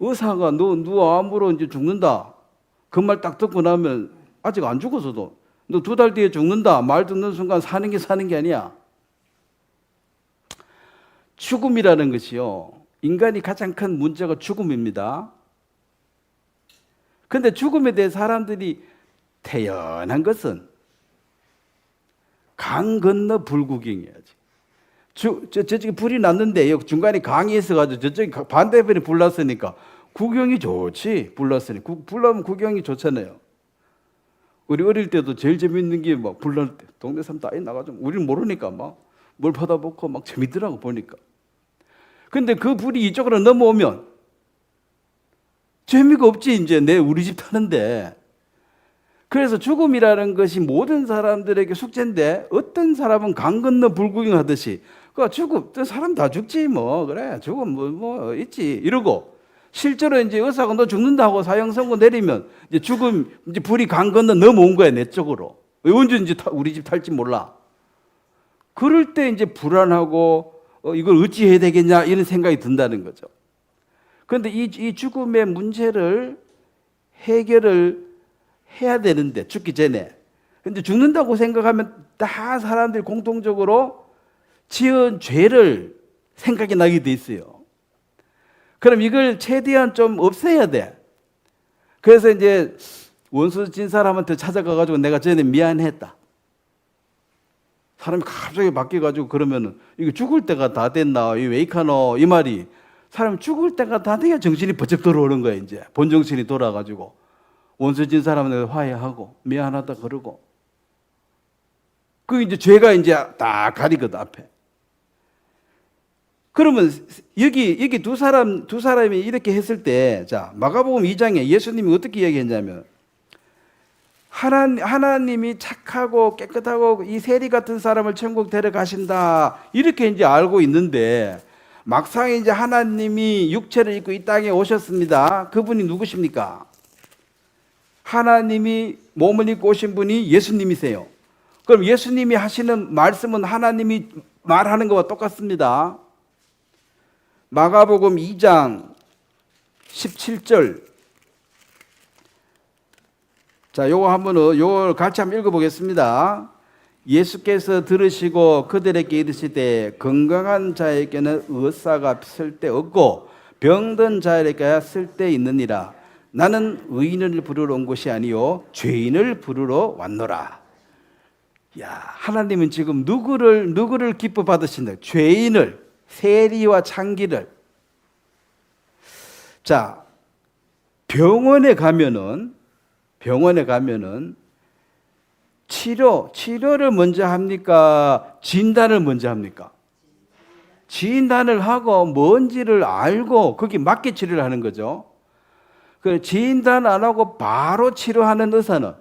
의사가 너 암으로 이제 죽는다. 그 말 딱 듣고 나면 아직 안 죽었어도 너 2달 뒤에 죽는다. 말 듣는 순간 사는 게 아니야. 죽음이라는 것이요. 인간이 가장 큰 문제가 죽음입니다. 근데 죽음에 대해 사람들이 태연한 것은 강 건너 불구경해야지. 저쪽에 불이 났는데 중간에 강이 있어가지고 저쪽에 반대편에 불 났으니까 구경이 좋지. 불 났으니 불 나면 구경이 좋잖아요. 우리 어릴 때도 제일 재밌는 게 막 불 날 때 동네 사람 다 나가지고 우리는 모르니까 막 물 받아먹고 막 재밌더라고 보니까. 근데 그 불이 이쪽으로 넘어오면 재미가 없지. 이제 우리 집 타는데. 그래서 죽음이라는 것이 모든 사람들에게 숙제인데 어떤 사람은 강 건너 불구경하듯이 죽음 사람 다 죽지 뭐 그래 죽음 뭐 있지 이러고, 실제로 이제 의사가 너 죽는다고 사형 선고 내리면 이제 죽음 이제 불이 강 건너 넘어온 거야 내 쪽으로. 왜 언제 이제 우리 집 탈지 몰라. 그럴 때 이제 불안하고 이걸 어찌해야 되겠냐 이런 생각이 든다는 거죠. 그런데 이 죽음의 문제를 해결을 해야 되는데 죽기 전에. 근데 죽는다고 생각하면 다 사람들이 공통적으로 지은 죄를 생각이 나게 돼 있어요. 그럼 이걸 최대한 좀 없애야 돼. 그래서 이제 원수 진 사람한테 찾아가가지고 내가 전에 미안했다. 사람이 갑자기 바뀌어가지고 그러면은 이거 죽을 때가 다 됐나? 왜 이카노? 이 말이 사람 죽을 때가 다 돼야 정신이 번쩍 들어오는 거야. 이제 본정신이 돌아가지고 원수 진 사람한테 화해하고 미안하다 그러고. 그 이제 죄가 이제 다 가리거든 앞에. 그러면 여기 두 사람이 이렇게 했을 때, 자 마가복음 2장에 예수님이 어떻게 얘기했냐면 하나님이 착하고 깨끗하고 이 세리 같은 사람을 천국 데려가신다. 이렇게 이제 알고 있는데 막상 이제 하나님이 육체를 입고 이 땅에 오셨습니다. 그분이 누구십니까? 하나님이 몸을 입고 오신 분이 예수님이세요. 그럼 예수님이 하시는 말씀은 하나님이 말하는 것과 똑같습니다. 마가복음 2장 17절. 자, 요거 같이 한번 읽어보겠습니다. 예수께서 들으시고 그들에게 이르시되 건강한 자에게는 의사가 쓸데없고 병든 자에게 쓸데있느니라. 나는 의인을 부르러 온 것이 아니요 죄인을 부르러 왔노라. 야, 하나님은 지금 누구를 기뻐 받으신다? 죄인을, 세리와 창기를. 자, 병원에 가면은 치료를 먼저 합니까? 진단을 먼저 합니까? 진단을 하고 뭔지를 알고 거기 맞게 치료를 하는 거죠. 그 진단 안 하고 바로 치료하는 의사는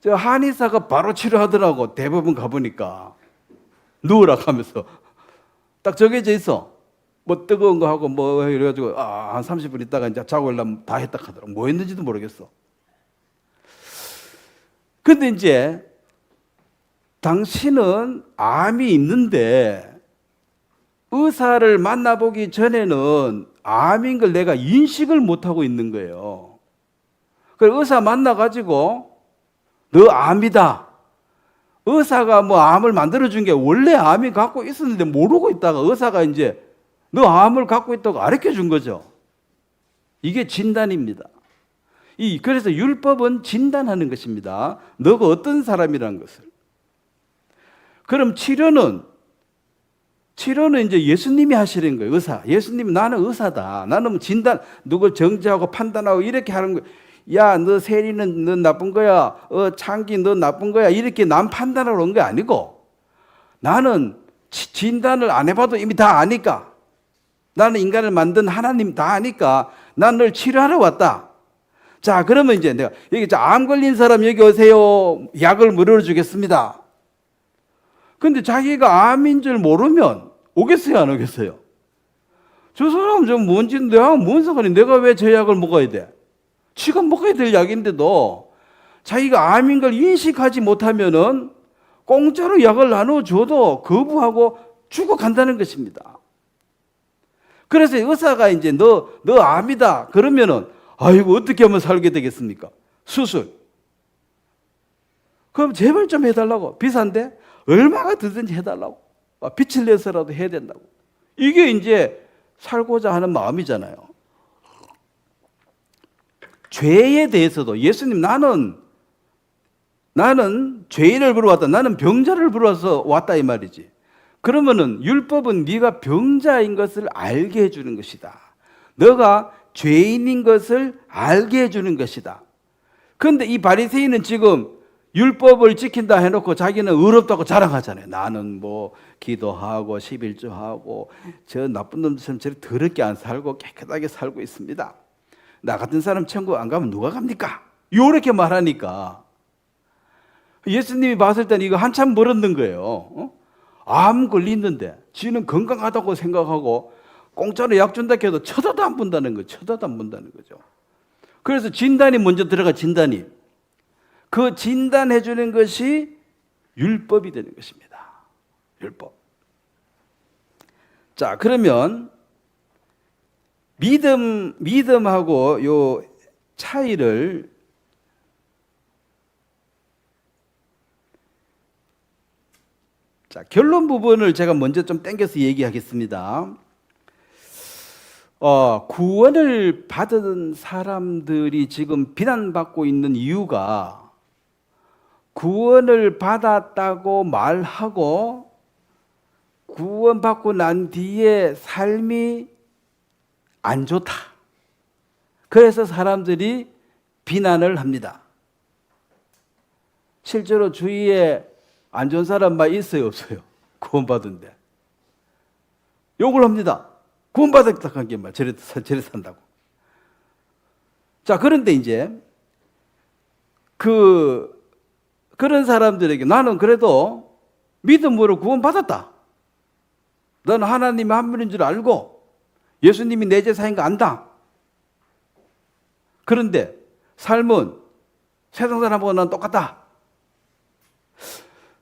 저 한의사가 바로 치료하더라고. 대부분 가보니까 누우라 하면서 딱 정해져 있어. 뭐 뜨거운 거 하고 뭐 이래가지고 한 30분 있다가 이제 자고 일어나면 다 했다 하더라고. 뭐 했는지도 모르겠어. 근데 이제 당신은 암이 있는데 의사를 만나보기 전에는 암인 걸 내가 인식을 못하고 있는 거예요. 그래서 의사 만나가지고 너 암이다. 의사가 뭐 암을 만들어준 게 원래 암이 갖고 있었는데 모르고 있다가 의사가 이제 너 암을 갖고 있다고 가르쳐 준 거죠. 이게 진단입니다. 그래서 율법은 진단하는 것입니다. 너가 어떤 사람이라는 것을. 그럼 치료는 이제 예수님이 하시는 거예요. 의사. 예수님이 나는 의사다. 나는 진단, 누굴 정죄하고 판단하고 이렇게 하는 거예요. 야, 너 세리는 너 나쁜 거야. 창기 너 나쁜 거야. 이렇게 남 판단하러 온 게 아니고 나는 진단을 안 해봐도 이미 다 아니까. 나는 인간을 만든 하나님 다 아니까 난 널 치료하러 왔다. 자, 그러면 이제 내가 여기 암 걸린 사람 여기 오세요. 약을 무료로 주겠습니다. 근데 자기가 암인 줄 모르면 오겠어요, 안 오겠어요? 저 사람 좀 뭔지 내가 뭔 상관이 내가 왜 저 약을 먹어야 돼? 지가 먹어야 될 약인데도 자기가 암인 걸 인식하지 못하면은 공짜로 약을 나눠줘도 거부하고 죽어간다는 것입니다. 그래서 의사가 이제 너 암이다 그러면은 아이고 어떻게 하면 살게 되겠습니까? 수술. 그럼 제발 좀 해달라고. 비싼데 얼마가 들든지 해달라고. 빛을 내서라도 해야 된다고. 이게 이제 살고자 하는 마음이잖아요. 죄에 대해서도 예수님 나는 죄인을 부르러 왔다. 나는 병자를 부르러 왔다 이 말이지. 그러면은 율법은 네가 병자인 것을 알게 해주는 것이다. 너가 죄인인 것을 알게 해주는 것이다. 그런데 이 바리새인은 지금 율법을 지킨다 해놓고 자기는 의롭다고 자랑하잖아요. 나는 뭐 기도하고 11조하고 저 나쁜 놈들처럼 저렇게 더럽게 안 살고 깨끗하게 살고 있습니다. 나 같은 사람 천국 안 가면 누가 갑니까? 이렇게 말하니까 예수님이 봤을 때는 이거 한참 멀었는 거예요. 암 걸리는데 지는 건강하다고 생각하고 공짜로 약 준다 해도 쳐다도 안 본다는 거죠. 쳐다도 안 본다는 거죠. 그래서 진단이 먼저 들어가. 진단이. 그 진단해 주는 것이 율법이 되는 것입니다. 율법. 자, 그러면 믿음하고 요 차이를 자, 결론 부분을 제가 먼저 좀 땡겨서 얘기하겠습니다. 구원을 받은 사람들이 지금 비난받고 있는 이유가 구원을 받았다고 말하고 구원받고 난 뒤에 삶이 안 좋다. 그래서 사람들이 비난을 합니다. 실제로 주위에 안 좋은 사람 많이 있어요, 없어요? 구원받은데. 욕을 합니다. 구원받았다 한 게 말, 저래 산다고. 자, 그런데 이제 그런 사람들에게 나는 그래도 믿음으로 구원받았다. 너는 하나님의 한 분인 줄 알고 예수님이 내 제사인 거 안다. 그런데 삶은 세상 사람보다는 똑같다.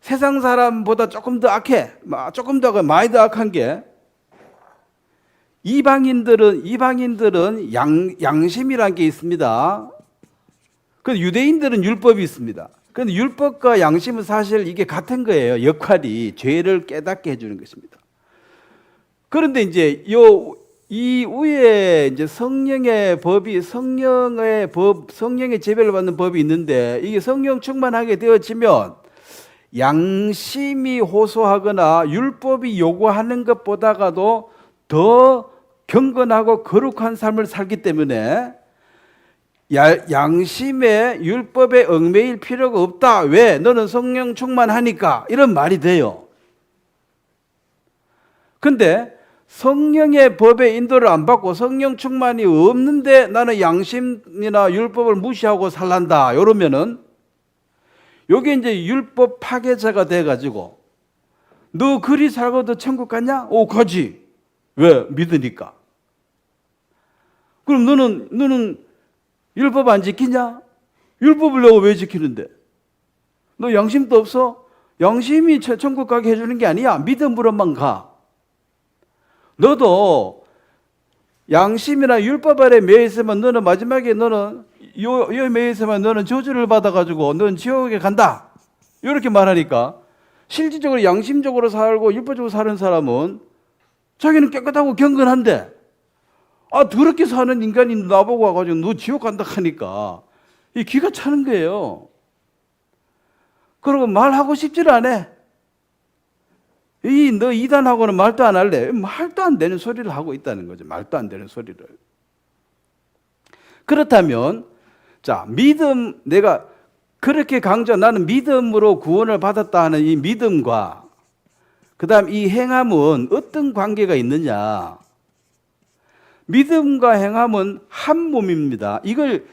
세상 사람보다 조금 더 악해. 조금 더 많이 더 악한 게 이방인들은 양심이라는 게 있습니다. 그 유대인들은 율법이 있습니다. 그런데 율법과 양심은 사실 이게 같은 거예요. 역할이 죄를 깨닫게 해주는 것입니다. 그런데 이제 이 위에 이제 성령의 제배를 받는 법이 있는데 이게 성령 충만하게 되어지면 양심이 호소하거나 율법이 요구하는 것보다도 더 경건하고 거룩한 삶을 살기 때문에 양심에 율법에 얽매일 필요가 없다. 왜? 너는 성령 충만하니까. 이런 말이 돼요. 근데 성령의 법의 인도를 안 받고 성령 충만이 없는데 나는 양심이나 율법을 무시하고 살란다. 이러면은 요게 이제 율법 파괴자가 돼가지고 너 그리 살고도 천국 갔냐? 오, 가지. 왜? 믿으니까. 그럼 너는 율법 안 지키냐? 율법을 내가 왜 지키는데? 너 양심도 없어? 양심이 천국 가게 해주는 게 아니야. 믿음으로만 가. 너도 양심이나 율법 아래 매여 있으면 너는 마지막에 요 매여 있으면 너는 저주를 받아가지고 너는 지옥에 간다. 이렇게 말하니까 실질적으로 양심적으로 살고 율법적으로 사는 사람은 자기는 깨끗하고 경건한데 더럽게 사는 인간이 나보고 와가지고 너 지옥 간다 하니까 이 기가 차는 거예요. 그리고 말하고 싶지를 않아. 너 이단하고는 말도 안 할래. 말도 안 되는 소리를 하고 있다는 거죠. 말도 안 되는 소리를. 그렇다면 자, 믿음, 내가 그렇게 나는 믿음으로 구원을 받았다 하는 이 믿음과 그 다음 이 행함은 어떤 관계가 있느냐. 믿음과 행함은 한 몸입니다. 이걸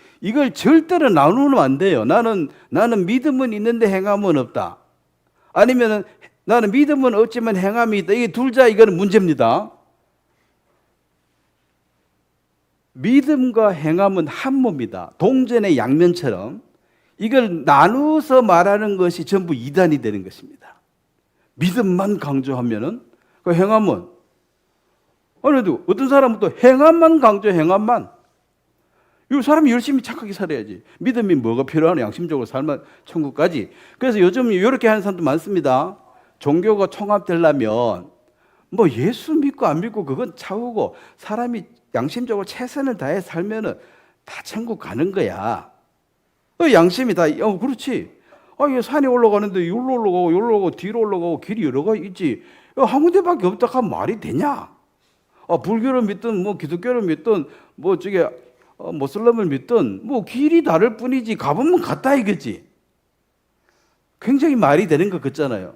절대로 나누면 안 돼요. 나는 믿음은 있는데 행함은 없다. 아니면은 나는 믿음은 없지만 행함이 있다. 이게 이거는 문제입니다. 믿음과 행함은 한 몸이다. 동전의 양면처럼 이걸 나누어서 말하는 것이 전부 이단이 되는 것입니다. 믿음만 강조하면은 그 행함은 어느도 어떤 사람은 또 행함만 강조해. 행함만. 이 사람이 열심히 착하게 살아야지. 믿음이 뭐가 필요하나? 양심적으로 살면 천국 가지. 그래서 요즘 이렇게 하는 사람도 많습니다. 종교가 통합되려면 뭐 예수 믿고 안 믿고 그건 차후고 사람이 양심적으로 최선을 다해 살면은 다 천국 가는 거야. 양심이 다 그렇지. 산에 올라가는데 여기로 올라가고 여기로 올라가고 뒤로 올라가고 길이 여러 가지 있지. 한 군데밖에 없다 하면 말이 되냐? 불교를 믿든 뭐 기독교를 믿든 뭐 모슬림을 믿든 뭐 길이 다를 뿐이지 가보면 같다 이거지. 굉장히 말이 되는 것 같잖아요.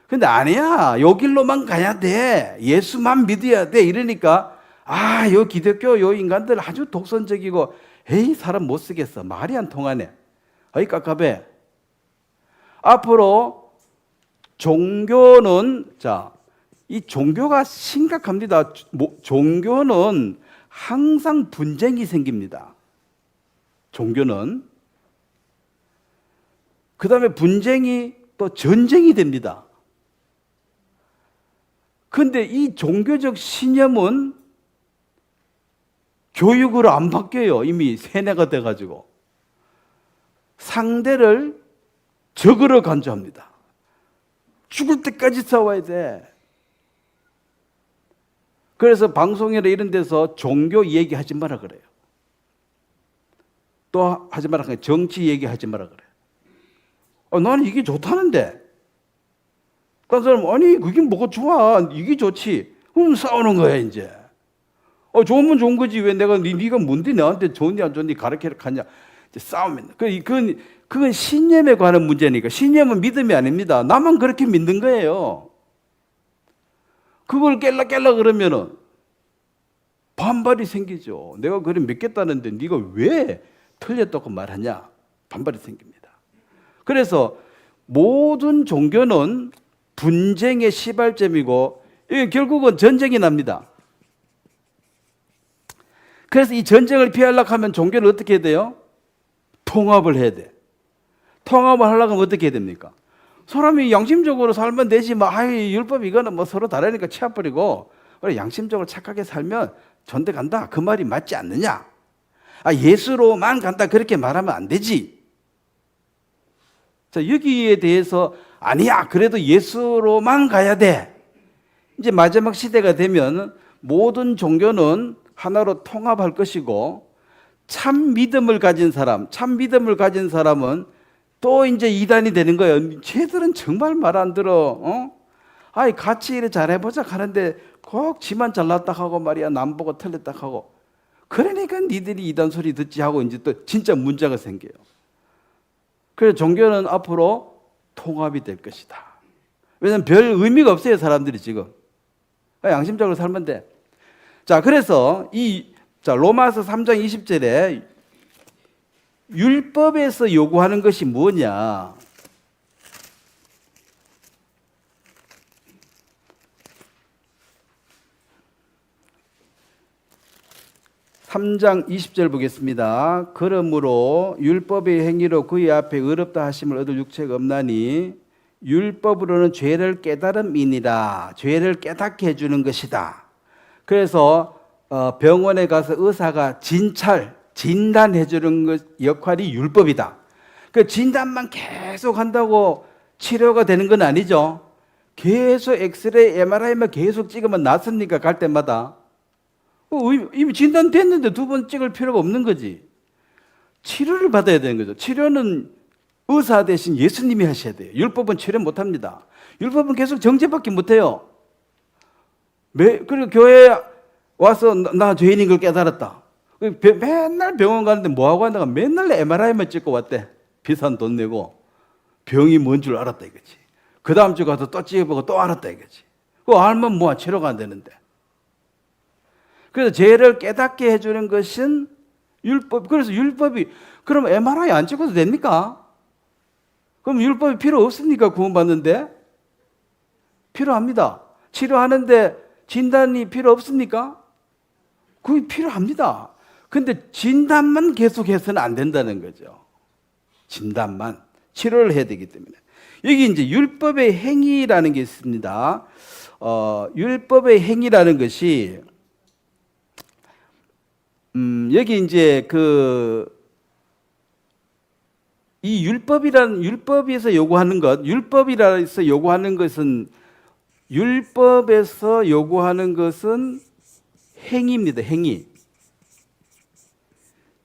근데 아니야. 요 길로만 가야 돼. 예수만 믿어야 돼. 이러니까 요 기독교 요 인간들 아주 독선적이고 에이 사람 못 쓰겠어. 말이 안 통하네. 깝깝해. 앞으로 종교는 이 종교가 심각합니다. 종교는 항상 분쟁이 생깁니다. 종교는. 그 다음에 분쟁이 또 전쟁이 됩니다. 근데 이 종교적 신념은 교육으로 안 바뀌어요. 이미 세뇌가 돼가지고. 상대를 적으로 간주합니다. 죽을 때까지 싸워야 돼. 그래서 방송이나 이런 데서 종교 얘기하지 마라 그래요. 또 하지 마라 그래요. 정치 얘기하지 마라 그래요. 나는 이게 좋다는데. 다른 사람 아니 그게 뭐가 좋아. 이게 좋지. 그럼 싸우는 거야 이제. 좋으면 좋은 거지. 왜 내가 네가 뭔데 나한테 좋은지 안 좋은지 가르치러 가냐. 이제 싸우면. 그건 신념에 관한 문제니까. 신념은 믿음이 아닙니다. 나만 그렇게 믿는 거예요. 그걸 깰라 그러면은 반발이 생기죠. 내가 그래 믿겠다는데 네가 왜 틀렸다고 말하냐. 반발이 생깁니다. 그래서 모든 종교는 분쟁의 시발점이고 이게 결국은 전쟁이 납니다. 그래서 이 전쟁을 피하려고 하면 종교는 어떻게 해야 돼요? 통합을 해야 돼. 통합을 하려고 하면 어떻게 해야 됩니까? 사람이 양심적으로 살면 되지 뭐 아이 율법 이거는 뭐 서로 다르니까 치워버리고 그래 양심적으로 착하게 살면 전대 간다 그 말이 맞지 않느냐? 아 예수로만 간다 그렇게 말하면 안 되지. 자 여기에 대해서 아니야 그래도 예수로만 가야 돼. 이제 마지막 시대가 되면 모든 종교는 하나로 통합할 것이고 참 믿음을 가진 사람은 또 이제 이단이 되는 거예요. 쟤들은 정말 말 안 들어. 아이 같이 일을 잘해보자 하는데 꼭 지만 잘났다 하고 말이야 남 보고 틀렸다 하고 그러니까 니들이 이단 소리 듣지 하고 이제 또 진짜 문제가 생겨요. 그래서 종교는 앞으로 통합이 될 것이다. 왜냐하면 별 의미가 없어요 사람들이 지금. 양심적으로 살면 돼. 자 그래서 로마서 3장 20절에 율법에서 요구하는 것이 뭐냐? 3장 20절 보겠습니다. 그러므로 율법의 행위로 그의 앞에 의롭다 하심을 얻을 육체가 없나니 율법으로는 죄를 깨달음이니라. 죄를 깨닫게 해주는 것이다. 그래서 병원에 가서 의사가 진단해 주는 역할이 율법이다. 그 진단만 계속 한다고 치료가 되는 건 아니죠. 계속 엑스레이, MRI만 계속 찍으면 낫습니까? 갈 때마다. 이미 진단됐는데 두 번 찍을 필요가 없는 거지. 치료를 받아야 되는 거죠. 치료는 의사 대신 예수님이 하셔야 돼요. 율법은 치료 못합니다. 율법은 계속 정죄받기 못해요. 그리고 교회에 와서 나 죄인인 걸 깨달았다. 맨날 병원 가는데 뭐하고 한다가 맨날 MRI만 찍고 왔대. 비싼 돈 내고 병이 뭔 줄 알았다 이거지. 그 다음 주 가서 또 찍어보고 또 알았다 이거지. 그거 알면 뭐야 치료가 안 되는데. 그래서 죄를 깨닫게 해주는 것은 율법. 그래서 율법이 그럼 MRI 안 찍어도 됩니까? 그럼 율법이 필요 없습니까? 구원받는데? 필요합니다. 치료하는데 진단이 필요 없습니까? 그게 필요합니다. 근데 진단만 계속해서는 안 된다는 거죠. 진단만. 치료를 해야 되기 때문에. 여기 이제 율법의 행위라는 게 있습니다. 율법의 행위라는 것이 여기 이제 이 율법에서 요구하는 것은 행위입니다. 행위.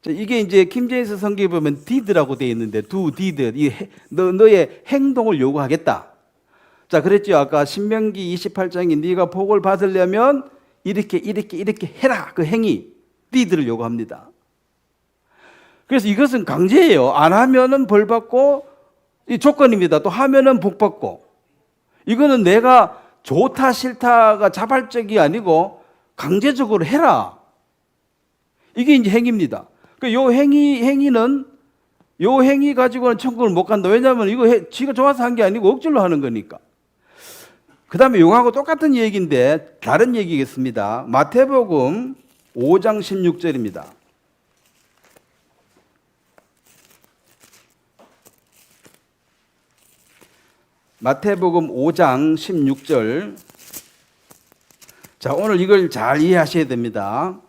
자, 이게 이제 킹제임스 성경에 보면 did라고 되어 있는데 do, did. 너의 행동을 요구하겠다. 자, 그랬죠. 아까 신명기 28장에 네가 복을 받으려면 이렇게 해라. 그 행위. did를 요구합니다. 그래서 이것은 강제예요. 안 하면은 벌 받고 이 조건입니다. 또 하면은 복 받고. 이거는 내가 좋다 싫다가 자발적이 아니고 강제적으로 해라. 이게 이제 행위입니다. 요 행위는 요 행위 가지고는 천국을 못 간다. 왜냐하면 이거 지가 좋아서 한 게 아니고 억지로 하는 거니까. 그 다음에 요거하고 똑같은 얘기인데 다른 얘기겠습니다. 마태복음 5장 16절입니다. 마태복음 5장 16절. 자, 오늘 이걸 잘 이해하셔야 됩니다.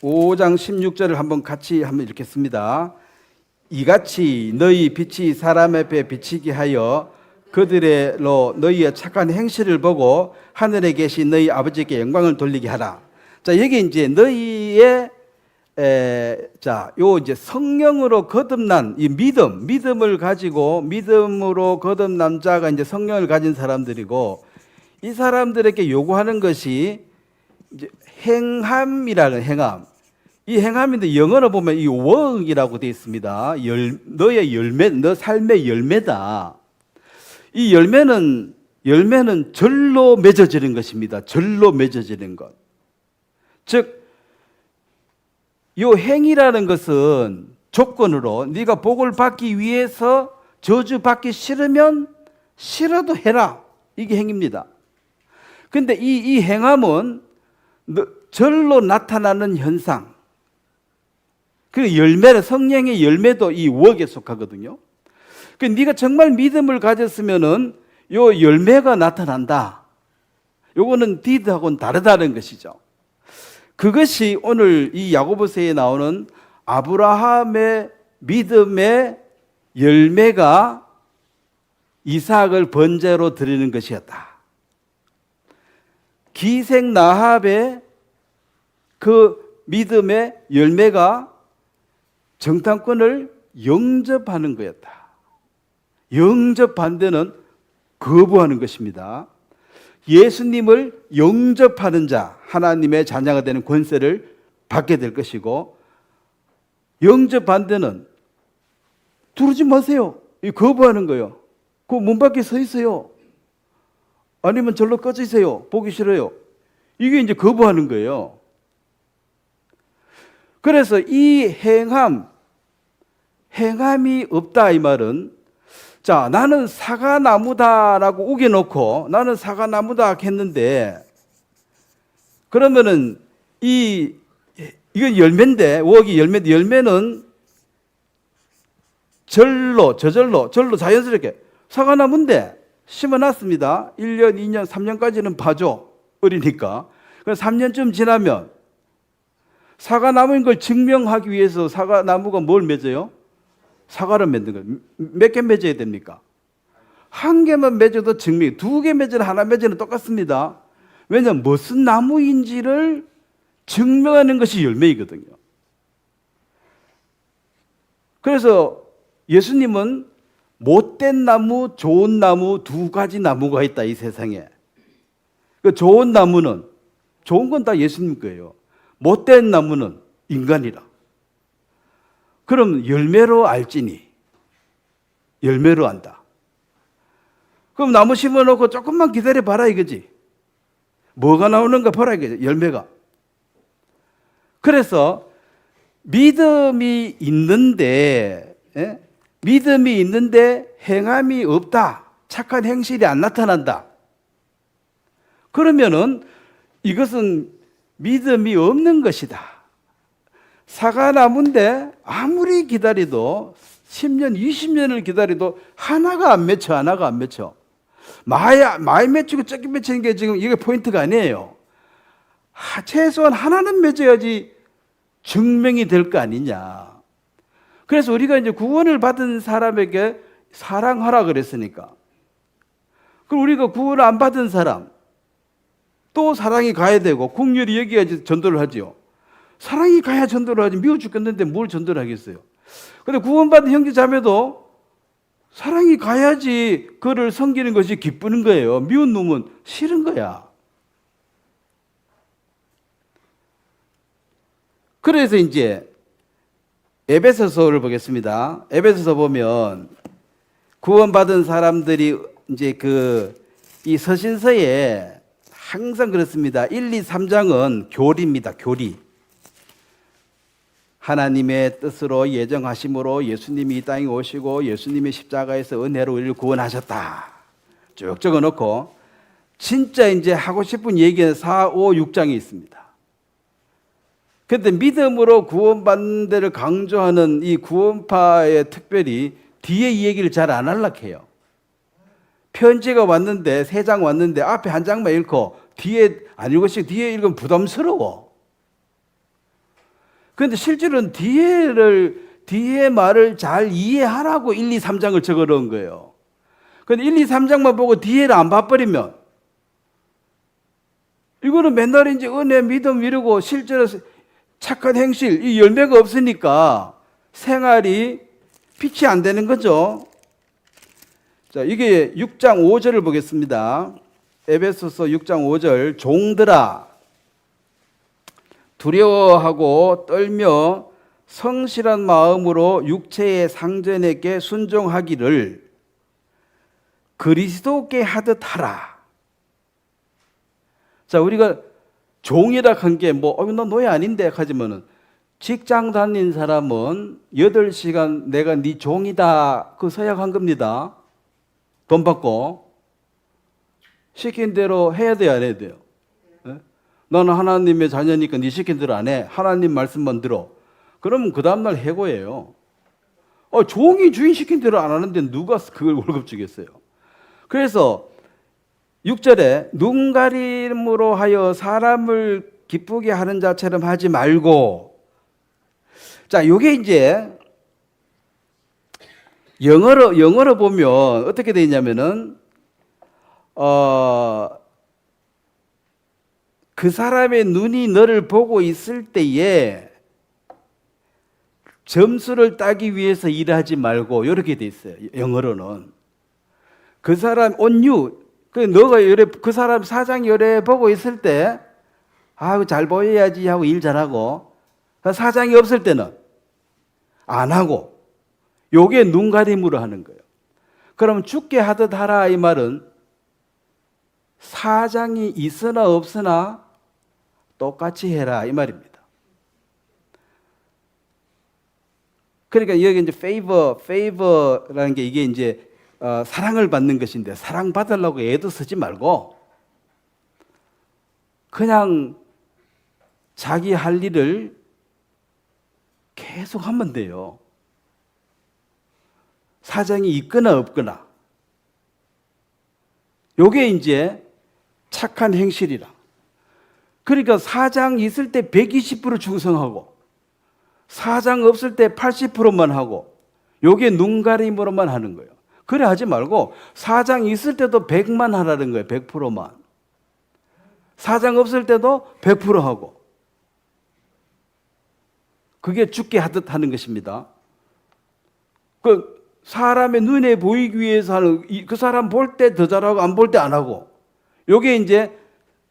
(5장 16절을) 한번 같이 읽겠습니다. 이같이 너희 빛이 사람 앞에 비치게 하여 그들로 너희의 착한 행실을 보고 하늘에 계신 너희 아버지께 영광을 돌리게 하라. 자, 여기 이제 너희의 요 이제 성령으로 거듭난 이 믿음을 가지고 믿음으로 거듭난 자가 이제 성령을 가진 사람들이고, 이 사람들에게 요구하는 것이 이제 행함이라는 행함. 이 행함인데 영어로 보면 이 work이라고 되어 있습니다. 너의 열매, 너 삶의 열매다. 이 열매는 절로 맺어지는 것입니다. 절로 맺어지는 것. 즉 요 행위라는 것은 조건으로 네가 복을 받기 위해서 저주받기 싫으면 싫어도 해라. 이게 행위입니다. 근데 이 행함은 절로 나타나는 현상. 그 열매는 성령의 열매도 이 웍에 속하거든요. 그 네가 정말 믿음을 가졌으면은 요 열매가 나타난다. 요거는 디드하고는 다르다는 것이죠. 그것이 오늘 이 야고보서에 나오는 아브라함의 믿음의 열매가 이삭을 번제로 드리는 것이었다. 기생 라합의 그 믿음의 열매가 정탐꾼을 영접하는 거였다. 영접 반대는 거부하는 것입니다. 예수님을 영접하는 자, 하나님의 자녀가 되는 권세를 받게 될 것이고, 영접 반대는 두르지 마세요. 이 거부하는 거예요. 그 문 밖에 서 있어요. 아니면 절로 꺼져 있어요. 보기 싫어요. 이게 이제 거부하는 거예요. 그래서 이 행함이 없다 이 말은, 자, 나는 사과나무다라고 우겨놓고 나는 사과나무다 했는데, 그러면은 이건 열매인데, 웍이 열매인데, 열매는 절로 자연스럽게 사과나무인데 심어놨습니다. 1년, 2년, 3년까지는 봐줘. 어리니까. 그럼 3년쯤 지나면 사과나무인 걸 증명하기 위해서 사과나무가 뭘 맺어요? 사과를 맺는 거예요. 몇 개 맺어야 됩니까? 한 개만 맺어도 증명, 두 개 맺어도 하나 맺어도 똑같습니다. 왜냐하면 무슨 나무인지를 증명하는 것이 열매이거든요. 그래서 예수님은 못된 나무, 좋은 나무 두 가지 나무가 있다 이 세상에. 그 좋은 나무는, 좋은 건 다 예수님 거예요. 못된 나무는 인간이라. 그럼 열매로 알지니, 열매로 안다. 그럼 나무 심어놓고 조금만 기다려봐라 이거지. 뭐가 나오는가 보라 이거지, 열매가. 그래서 믿음이 있는데 행함이 없다, 착한 행실이 안 나타난다, 그러면은 이것은 믿음이 없는 것이다. 사과나무인데 아무리 기다려도 10년, 20년을 기다려도 하나가 안 맺혀. 많이 맺히고 적게 맺히는 게 지금 이게 포인트가 아니에요. 최소한 하나는 맺어야지 증명이 될 거 아니냐. 그래서 우리가 이제 구원을 받은 사람에게 사랑하라 그랬으니까, 그럼 우리가 구원을 안 받은 사람 또 사랑이 가야 되고 긍휼히 여기야지 전도를 하지요. 사랑이 가야 전도를 하지. 미워 죽겠는데 뭘 전도를 하겠어요. 근데 구원받은 형제 자매도 사랑이 가야지 그를 섬기는 것이 기쁘는 거예요. 미운 놈은 싫은 거야. 그래서 이제 에베소서를 보겠습니다. 에베소서 보면 구원받은 사람들이 이제 이 서신서에 항상 그렇습니다. 1, 2, 3장은 교리입니다. 교리. 하나님의 뜻으로 예정하심으로 예수님이 이 땅에 오시고 예수님의 십자가에서 은혜로 우리를 구원하셨다. 쭉 적어놓고 진짜 이제 하고 싶은 얘기는 4, 5, 6장이 있습니다. 그런데 믿음으로 구원받는 데를 강조하는 이 구원파에 특별히 뒤에 이 얘기를 잘 안 하려고 해요. 편지가 왔는데 3장 왔는데 앞에 한 장만 읽고 뒤에 안 읽으시고 뒤에 읽으면 부담스러워. 그런데 실제로는 뒤에 말을 잘 이해하라고 1, 2, 3장을 적어 놓은 거예요. 그런데 1, 2, 3장만 보고 뒤에를 안 봐버리면 이거는 맨날 이제 은혜, 믿음 이러고 실제로 착한 행실, 이 열매가 없으니까 생활이 빛이 안 되는 거죠. 자, 이게 6장 5절을 보겠습니다. 에베소서 6장 5절. 종들아, 두려워하고 떨며 성실한 마음으로 육체의 상전에게 순종하기를 그리스도께 하듯 하라. 자, 우리가 종이라 한 게 나 노예 아닌데 하지만은 직장 다닌 사람은 8시간 내가 네 종이다 그 서약한 겁니다. 돈 받고 시킨 대로 해야 돼요, 안 해야 돼요? 예? 나는 하나님의 자녀니까 네 시킨 대로 안 해. 하나님 말씀만 들어. 그러면 그 다음날 해고예요. 종이 주인 시킨 대로 안 하는데 누가 그걸 월급 주겠어요? 그래서 6절에 눈 가림으로 하여 사람을 기쁘게 하는 자처럼 하지 말고, 자, 요게 이제 영어로 보면 어떻게 되어 있냐면은 그 사람의 눈이 너를 보고 있을 때에 점수를 따기 위해서 일하지 말고, 이렇게 돼 있어요. 영어로는 그 사람 on you, 너가 그 사람 사장이 요래 보고 있을 때 잘 보여야지 하고 일 잘하고, 사장이 없을 때는 안 하고, 요게 눈가림으로 하는 거예요. 그럼 죽게 하듯 하라 이 말은 사장이 있으나 없으나 똑같이 해라 이 말입니다. 그러니까 여기 이제 favor라는 게 이게 이제 사랑을 받는 것인데, 사랑 받으려고 애도 쓰지 말고 그냥 자기 할 일을 계속 하면 돼요. 사장이 있거나 없거나. 요게 이제 착한 행실이라. 그러니까 사장 있을 때 120% 충성하고 사장 없을 때 80%만 하고, 요게 눈가림으로만 하는 거예요. 그래 하지 말고 사장 있을 때도 100만 하라는 거예요. 100%만. 사장 없을 때도 100% 하고. 그게 죽게 하듯 하는 것입니다. 그 사람의 눈에 보이기 위해서 하는, 그 사람 볼 때 더 잘하고 안 볼 때 안 하고, 요게 이제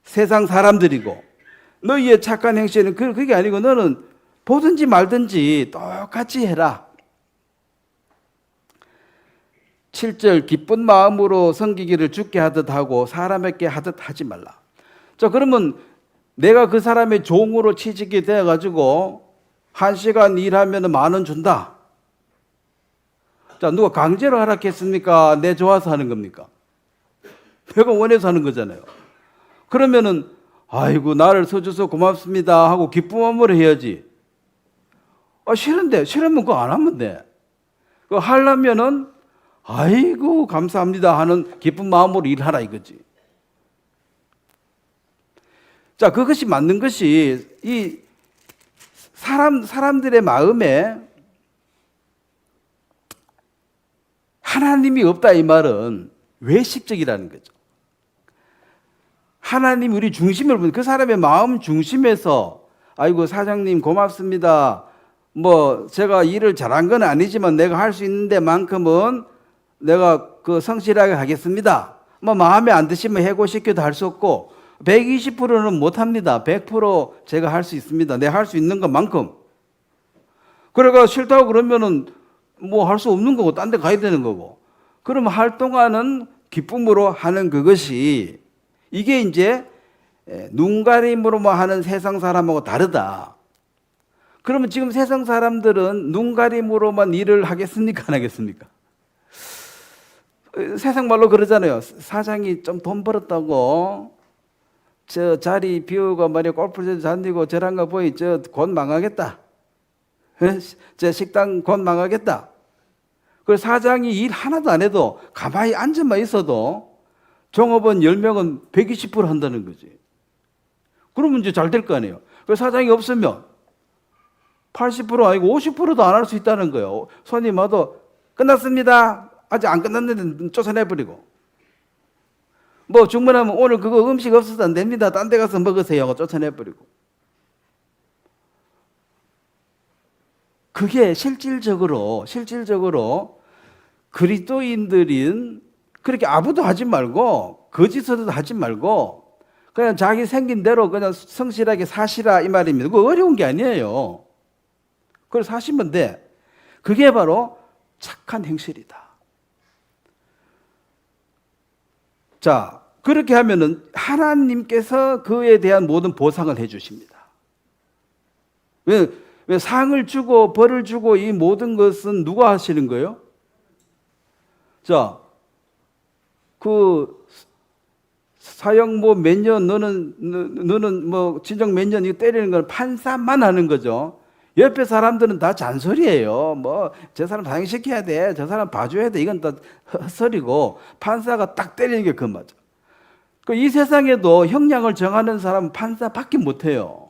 세상 사람들이고, 너희의 착한 행실은 그게 아니고 너는 보든지 말든지 똑같이 해라. 7절 기쁜 마음으로 섬기기를 주께 하듯 하고 사람에게 하듯 하지 말라. 자, 그러면 내가 그 사람의 종으로 취직이 되어가지고 1시간 일하면 10,000원 준다. 자, 누가 강제로 하라했습니까? 내 좋아서 하는 겁니까? 내가 원해서 하는 거잖아요. 그러면은 아이고 나를 써줘서 고맙습니다 하고 기쁜 마음으로 해야지. 싫으면 그거 안 하면 돼. 그거 하려면은 아이고 감사합니다 하는 기쁜 마음으로 일하라 이거지. 자, 그것이 맞는 것이 이 사람들의 마음에 하나님이 없다 이 말은 외식적이라는 거죠. 하나님 우리 중심을 보는, 그 사람의 마음 중심에서 아이고 사장님 고맙습니다. 뭐 제가 일을 잘한 건 아니지만 내가 할 수 있는 데만큼은 내가 그 성실하게 하겠습니다. 뭐 마음에 안 드시면 해고시켜도 할 수 없고 120%는 못 합니다. 100% 제가 할 수 있습니다. 내가 할 수 있는 것만큼. 그래가 싫다고 그러면은 뭐 할 수 없는 거고 딴 데 가야 되는 거고. 그러면 할 동안은 기쁨으로 하는 그것이, 이게 이제 눈가림으로만 하는 세상 사람하고 다르다. 그러면 지금 세상 사람들은 눈가림으로만 일을 하겠습니까? 안 하겠습니까? 세상 말로 그러잖아요. 사장이 좀 돈 벌었다고 저 자리 비우고 말이야 골프장 다니고 저런 거 보이 저 곧 망하겠다. 저 식당 곧 망하겠다. 그 사장이 일 하나도 안 해도 가만히 앉아만 있어도 종업원 10명은 120% 한다는 거지. 그러면 이제 잘 될 거 아니에요. 그 사장이 없으면 80% 아니고 50%도 안 할 수 있다는 거예요. 손님 와도 끝났습니다. 아직 안 끝났는데 쫓아내버리고. 뭐 주문하면 오늘 그거 음식 없어서 안 됩니다. 딴 데 가서 먹으세요 하고 쫓아내버리고. 그게 실질적으로 그리스도인들인 그렇게 아부도 하지 말고 거짓으로도 하지 말고 그냥 자기 생긴 대로 그냥 성실하게 사시라 이 말입니다. 그거 어려운 게 아니에요. 그걸 사시면 돼. 그게 바로 착한 행실이다. 자, 그렇게 하면은 하나님께서 그에 대한 모든 보상을 해 주십니다. 왜? 왜 상을 주고 벌을 주고 이 모든 것은 누가 하시는 거예요? 자, 그 사형 뭐 몇 년, 너는 뭐 진정 몇 년 이거 때리는 건 판사만 하는 거죠. 옆에 사람들은 다 잔소리예요. 뭐 저 사람 사형시켜야 돼, 저 사람 봐줘야 돼, 이건 다 헛소리고 판사가 딱 때리는 게 그 맞아. 이 세상에도 형량을 정하는 사람은 판사밖에 못해요.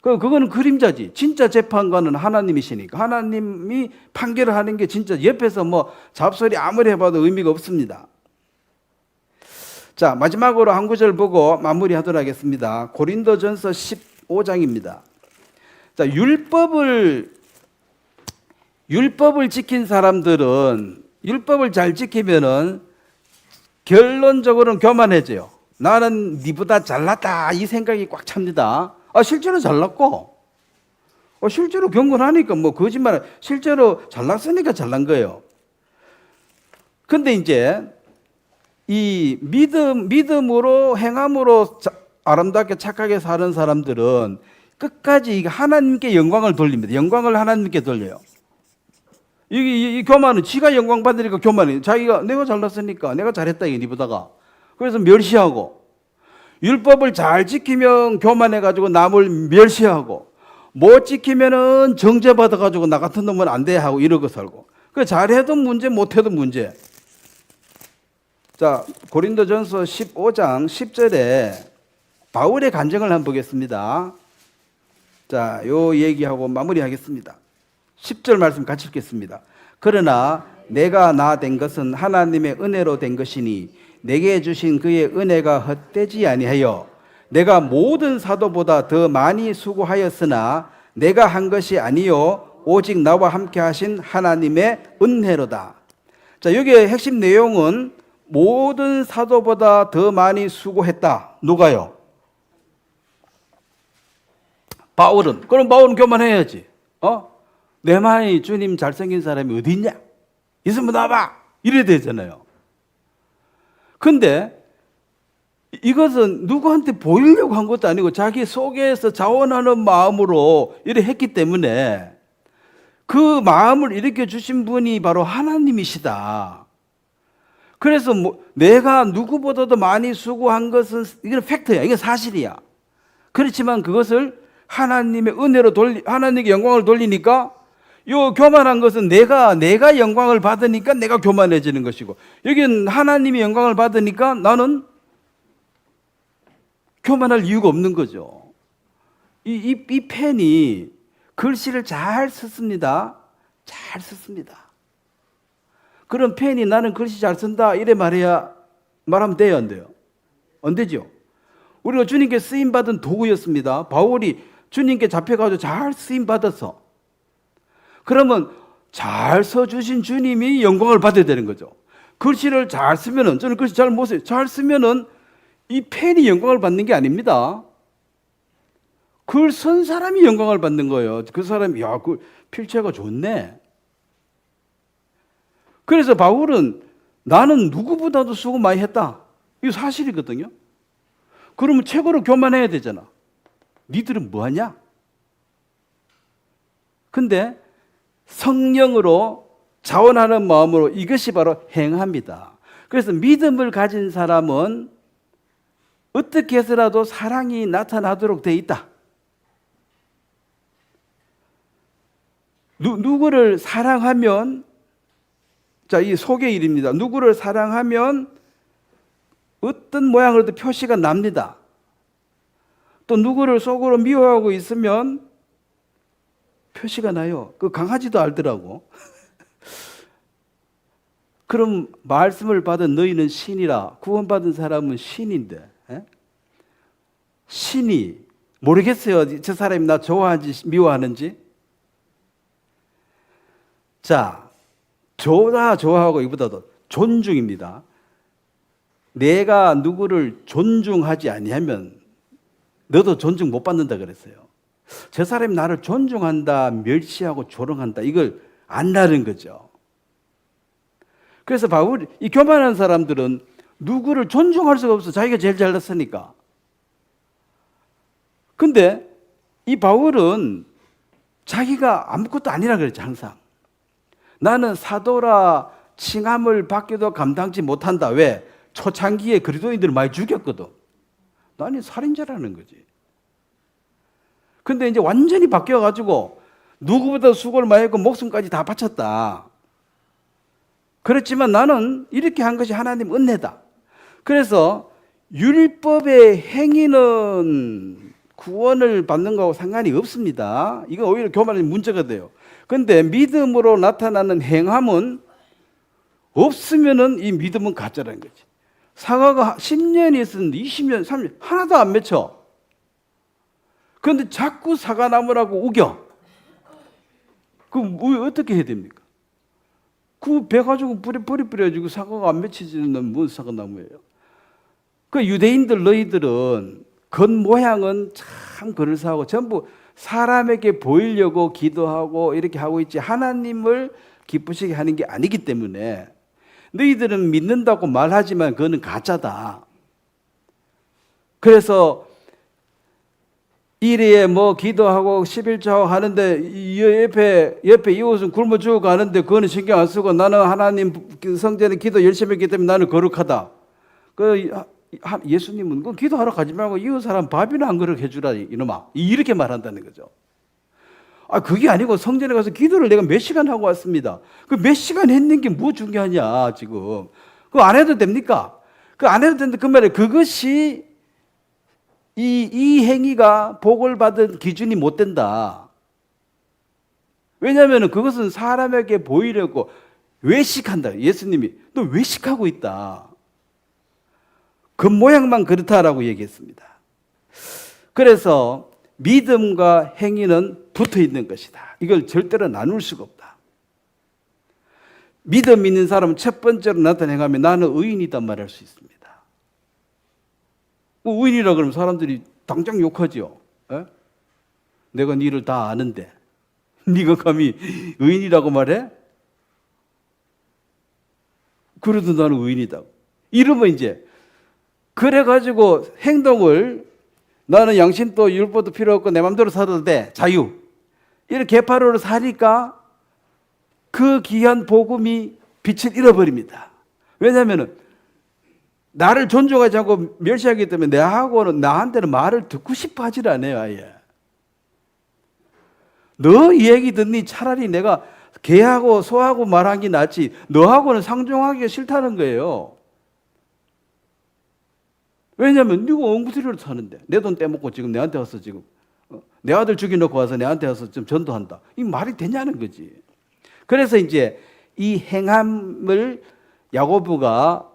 그거는 그림자지. 진짜 재판관은 하나님이시니까 하나님이 판결을 하는 게 진짜 옆에서 뭐 잡소리 아무리 해봐도 의미가 없습니다. 자, 마지막으로 한 구절 보고 마무리하도록 하겠습니다. 고린도전서 15장입니다. 자, 율법을 지킨 사람들은 율법을 잘 지키면은 결론적으로는 교만해져요. 나는 니보다 잘났다 이 생각이 꽉 찹니다. 실제로 잘났고, 실제로 경건하니까 뭐 거짓말, 실제로 잘났으니까 잘난 거예요. 근데 이제 이 믿음으로 행함으로 아름답게 착하게 사는 사람들은 끝까지 하나님께 영광을 돌립니다. 영광을 하나님께 돌려요. 이 교만은 지가 영광 받으니까 교만이, 자기가 내가 잘났으니까 내가 잘했다 이게 니보다가. 그래서 멸시하고, 율법을 잘 지키면 교만해가지고 남을 멸시하고, 못 지키면은 정죄받아가지고 나 같은 놈은 안 돼 하고 이러고 살고. 잘해도 문제, 못해도 문제. 자, 고린도전서 15장 10절에 바울의 간증을 한번 보겠습니다. 자, 요 얘기하고 마무리하겠습니다. 10절 말씀 같이 읽겠습니다. 그러나 내가 나 된 것은 하나님의 은혜로 된 것이니 내게 주신 그의 은혜가 헛되지 아니하여 내가 모든 사도보다 더 많이 수고하였으나 내가 한 것이 아니요 오직 나와 함께 하신 하나님의 은혜로다. 자, 여기에 핵심 내용은 모든 사도보다 더 많이 수고했다. 누가요? 바울은. 그럼 바울은 교만해야지. 내만이 주님 잘생긴 사람이 어디 있냐? 있으면 나와봐. 이래야 되잖아요. 근데 이것은 누구한테 보이려고 한 것도 아니고 자기 속에서 자원하는 마음으로 이래 했기 때문에 그 마음을 일으켜 주신 분이 바로 하나님이시다. 그래서 내가 누구보다도 많이 수고한 것은 이건 팩트야. 이건 사실이야. 그렇지만 그것을 하나님의 은혜로 하나님께 영광을 돌리니까 요 교만한 것은 내가 영광을 받으니까 내가 교만해지는 것이고, 여기는 하나님이 영광을 받으니까 나는 교만할 이유가 없는 거죠. 이 펜이 글씨를 잘 썼습니다. 잘 썼습니다. 그런 펜이 나는 글씨 잘 쓴다 이래 말하면 돼요, 안 돼요? 안 되죠. 우리가 주님께 쓰임 받은 도구였습니다. 바울이 주님께 잡혀가지고 잘 쓰임 받았어. 그러면 잘 써주신 주님이 영광을 받아야 되는 거죠. 글씨를 잘 쓰면은, 저는 글씨 잘 못 써요. 잘 쓰면은 이 펜이 영광을 받는 게 아닙니다. 글 쓴 사람이 영광을 받는 거예요. 그 사람이, 그 필체가 좋네. 그래서 바울은 나는 누구보다도 수고 많이 했다. 이거 사실이거든요. 그러면 최고로 교만해야 되잖아. 니들은 뭐하냐? 근데 성령으로 자원하는 마음으로 이것이 바로 행합니다. 그래서 믿음을 가진 사람은 어떻게 해서라도 사랑이 나타나도록 되어 있다. 누구를 사랑하면, 자, 이 속의 일입니다. 누구를 사랑하면 어떤 모양으로도 표시가 납니다. 또 누구를 속으로 미워하고 있으면 표시가 나요. 그 강아지도 알더라고. 그럼 말씀을 받은 너희는 신이라. 구원받은 사람은 신인데, 신이 모르겠어요. 저 사람이 나 좋아하는지 미워하는지. 자, 좋아하고 이보다도 존중입니다. 내가 누구를 존중하지 아니하면 너도 존중 못 받는다 그랬어요. 저 사람이 나를 존중한다, 멸시하고 조롱한다, 이걸 안다는 거죠. 그래서 바울이, 이 교만한 사람들은 누구를 존중할 수가 없어. 자기가 제일 잘났으니까. 근데 이 바울은 자기가 아무것도 아니라 그랬지. 항상 나는 사도라 칭함을 받기도 감당치 못한다. 왜? 초창기에 그리스도인들을 많이 죽였거든. 나는 살인자라는 거지. 근데 이제 완전히 바뀌어가지고 누구보다 수고를 많이 했고 목숨까지 다 바쳤다. 그렇지만 나는 이렇게 한 것이 하나님 은혜다. 그래서 율법의 행위는 구원을 받는 거하고 상관이 없습니다. 이거 오히려 교만의 문제가 돼요. 그런데 믿음으로 나타나는 행함은 없으면은 이 믿음은 가짜라는 거지. 사과가 10년이 있었는데 20년, 30년 하나도 안 맺혀. 그런데 자꾸 사과나무라고 우겨. 그럼 어떻게 해야 됩니까? 그 배 가지고 뿌리 뿌려가지고 사과가 안 맺히지는 뭔 사과나무예요? 그 유대인들 너희들은 겉모양은 참 그럴싸하고 전부 사람에게 보이려고 기도하고 이렇게 하고 있지 하나님을 기쁘시게 하는 게 아니기 때문에 너희들은 믿는다고 말하지만 그거는 가짜다. 그래서 일에 뭐 기도하고 11조 하는데 옆에 이웃은 굶어 죽어가는데 그거는 신경 안 쓰고 나는 하나님 성전에 기도 열심히 했기 때문에 나는 거룩하다. 예수님은 그 기도하러 가지 말고 이웃 사람 밥이나 한 그릇 해주라 이놈아. 이렇게 말한다는 거죠. 그게 아니고 성전에 가서 기도를 내가 몇 시간 하고 왔습니다. 그 몇 시간 했는 게 뭐 중요하냐 지금. 그거 안 해도 됩니까? 그 안 해도 되는데 그 말에 그것이 이 행위가 복을 받은 기준이 못 된다. 왜냐하면 그것은 사람에게 보이려고 외식한다. 예수님이 너 외식하고 있다. 겉모양만 그렇다라고 얘기했습니다. 그래서 믿음과 행위는 붙어 있는 것이다. 이걸 절대로 나눌 수가 없다. 믿음 있는 사람은 첫 번째로 나타낸 행함이 나는 의인이다 말할 수 있습니다. 의인이라 그러면 사람들이 당장 욕하죠. 에? 내가 네 일을 다 아는데 네가 감히 의인이라고 말해? 그래도 나는 의인이다. 이러면 이제 그래가지고 행동을 나는 양심도 율법도 필요 없고 내 마음대로 살아도 돼. 자유. 이렇게 개파로로 사니까 그 귀한 복음이 빛을 잃어버립니다. 왜냐하면 나를 존중하지 않고 멸시하기 때문에 나한테는 말을 듣고 싶어 하질 않아요. 아예. 너 얘기 듣니 차라리 내가 개하고 소하고 말한 게 낫지 너하고는 상종하기가 싫다는 거예요. 왜냐하면 네가 엉구리로 사는데 내 돈 떼먹고 지금 내한테 와서 지금 내 아들 죽여놓고 와서 내한테 와서 좀 전도한다. 이 말이 되냐는 거지. 그래서 이제 이 행함을 야고보가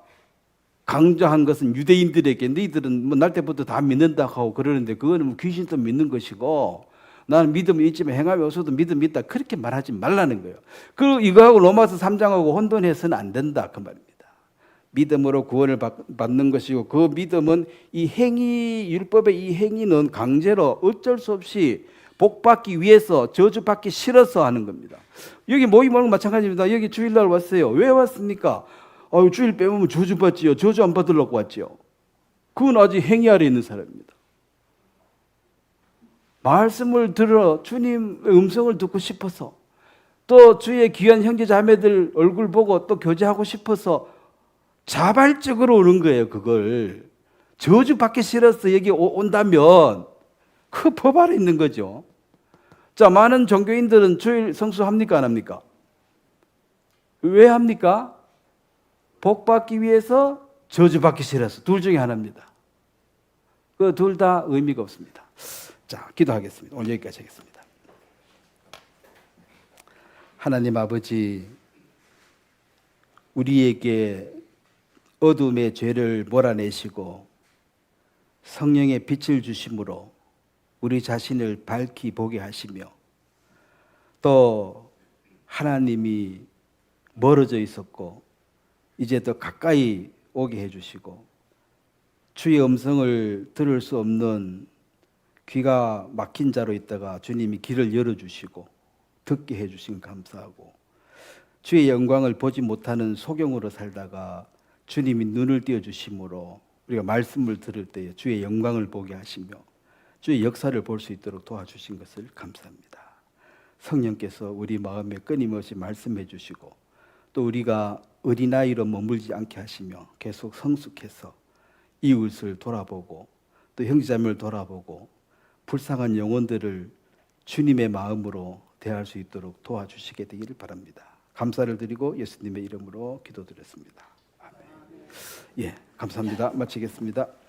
강조한 것은 유대인들에게 너희들은 뭐 날 때부터 다 믿는다 하고 그러는데 그거는 귀신도 믿는 것이고 나는 믿음이 있지만 행함이 없어도 믿음이 있다. 그렇게 말하지 말라는 거예요. 그리고 이거하고 로마서 3장하고 혼돈해서는 안 된다. 그 말입니다. 믿음으로 구원을 받는 것이고 그 믿음은 이 행위, 율법의 이 행위는 강제로 어쩔 수 없이 복받기 위해서 저주받기 싫어서 하는 겁니다. 여기 모임하고 마찬가지입니다. 여기 주일날 왔어요. 왜 왔습니까? 주일 빼면 저주받지요. 저주 안 받으려고 왔지요. 그건 아직 행위 아래 있는 사람입니다. 말씀을 들어 주님의 음성을 듣고 싶어서 또 주의 귀한 형제 자매들 얼굴 보고 또 교제하고 싶어서 자발적으로 오는 거예요. 그걸 저주받기 싫어서 여기 온다면 그 법 아래 있는 거죠. 자, 많은 종교인들은 주일 성수합니까? 안 합니까? 왜 합니까? 복받기 위해서 저주받기 싫어서. 둘 중에 하나입니다. 그 둘 다 의미가 없습니다. 자, 기도하겠습니다. 오늘 여기까지 하겠습니다. 하나님 아버지, 우리에게 어둠의 죄를 몰아내시고 성령의 빛을 주심으로 우리 자신을 밝히 보게 하시며 또 하나님이 멀어져 있었고 이제 더 가까이 오게 해주시고 주의 음성을 들을 수 없는 귀가 막힌 자로 있다가 주님이 길을 열어주시고 듣게 해주신 감사하고 주의 영광을 보지 못하는 소경으로 살다가 주님이 눈을 띄워주심으로 우리가 말씀을 들을 때 주의 영광을 보게 하시며 주의 역사를 볼 수 있도록 도와주신 것을 감사합니다. 성령께서 우리 마음에 끊임없이 말씀해 주시고 또 우리가 어린아이로 머물지 않게 하시며 계속 성숙해서 이웃을 돌아보고 또 형제자매를 돌아보고 불쌍한 영혼들을 주님의 마음으로 대할 수 있도록 도와주시게 되기를 바랍니다. 감사를 드리고 예수님의 이름으로 기도드렸습니다. 아멘. 예, 감사합니다. 마치겠습니다.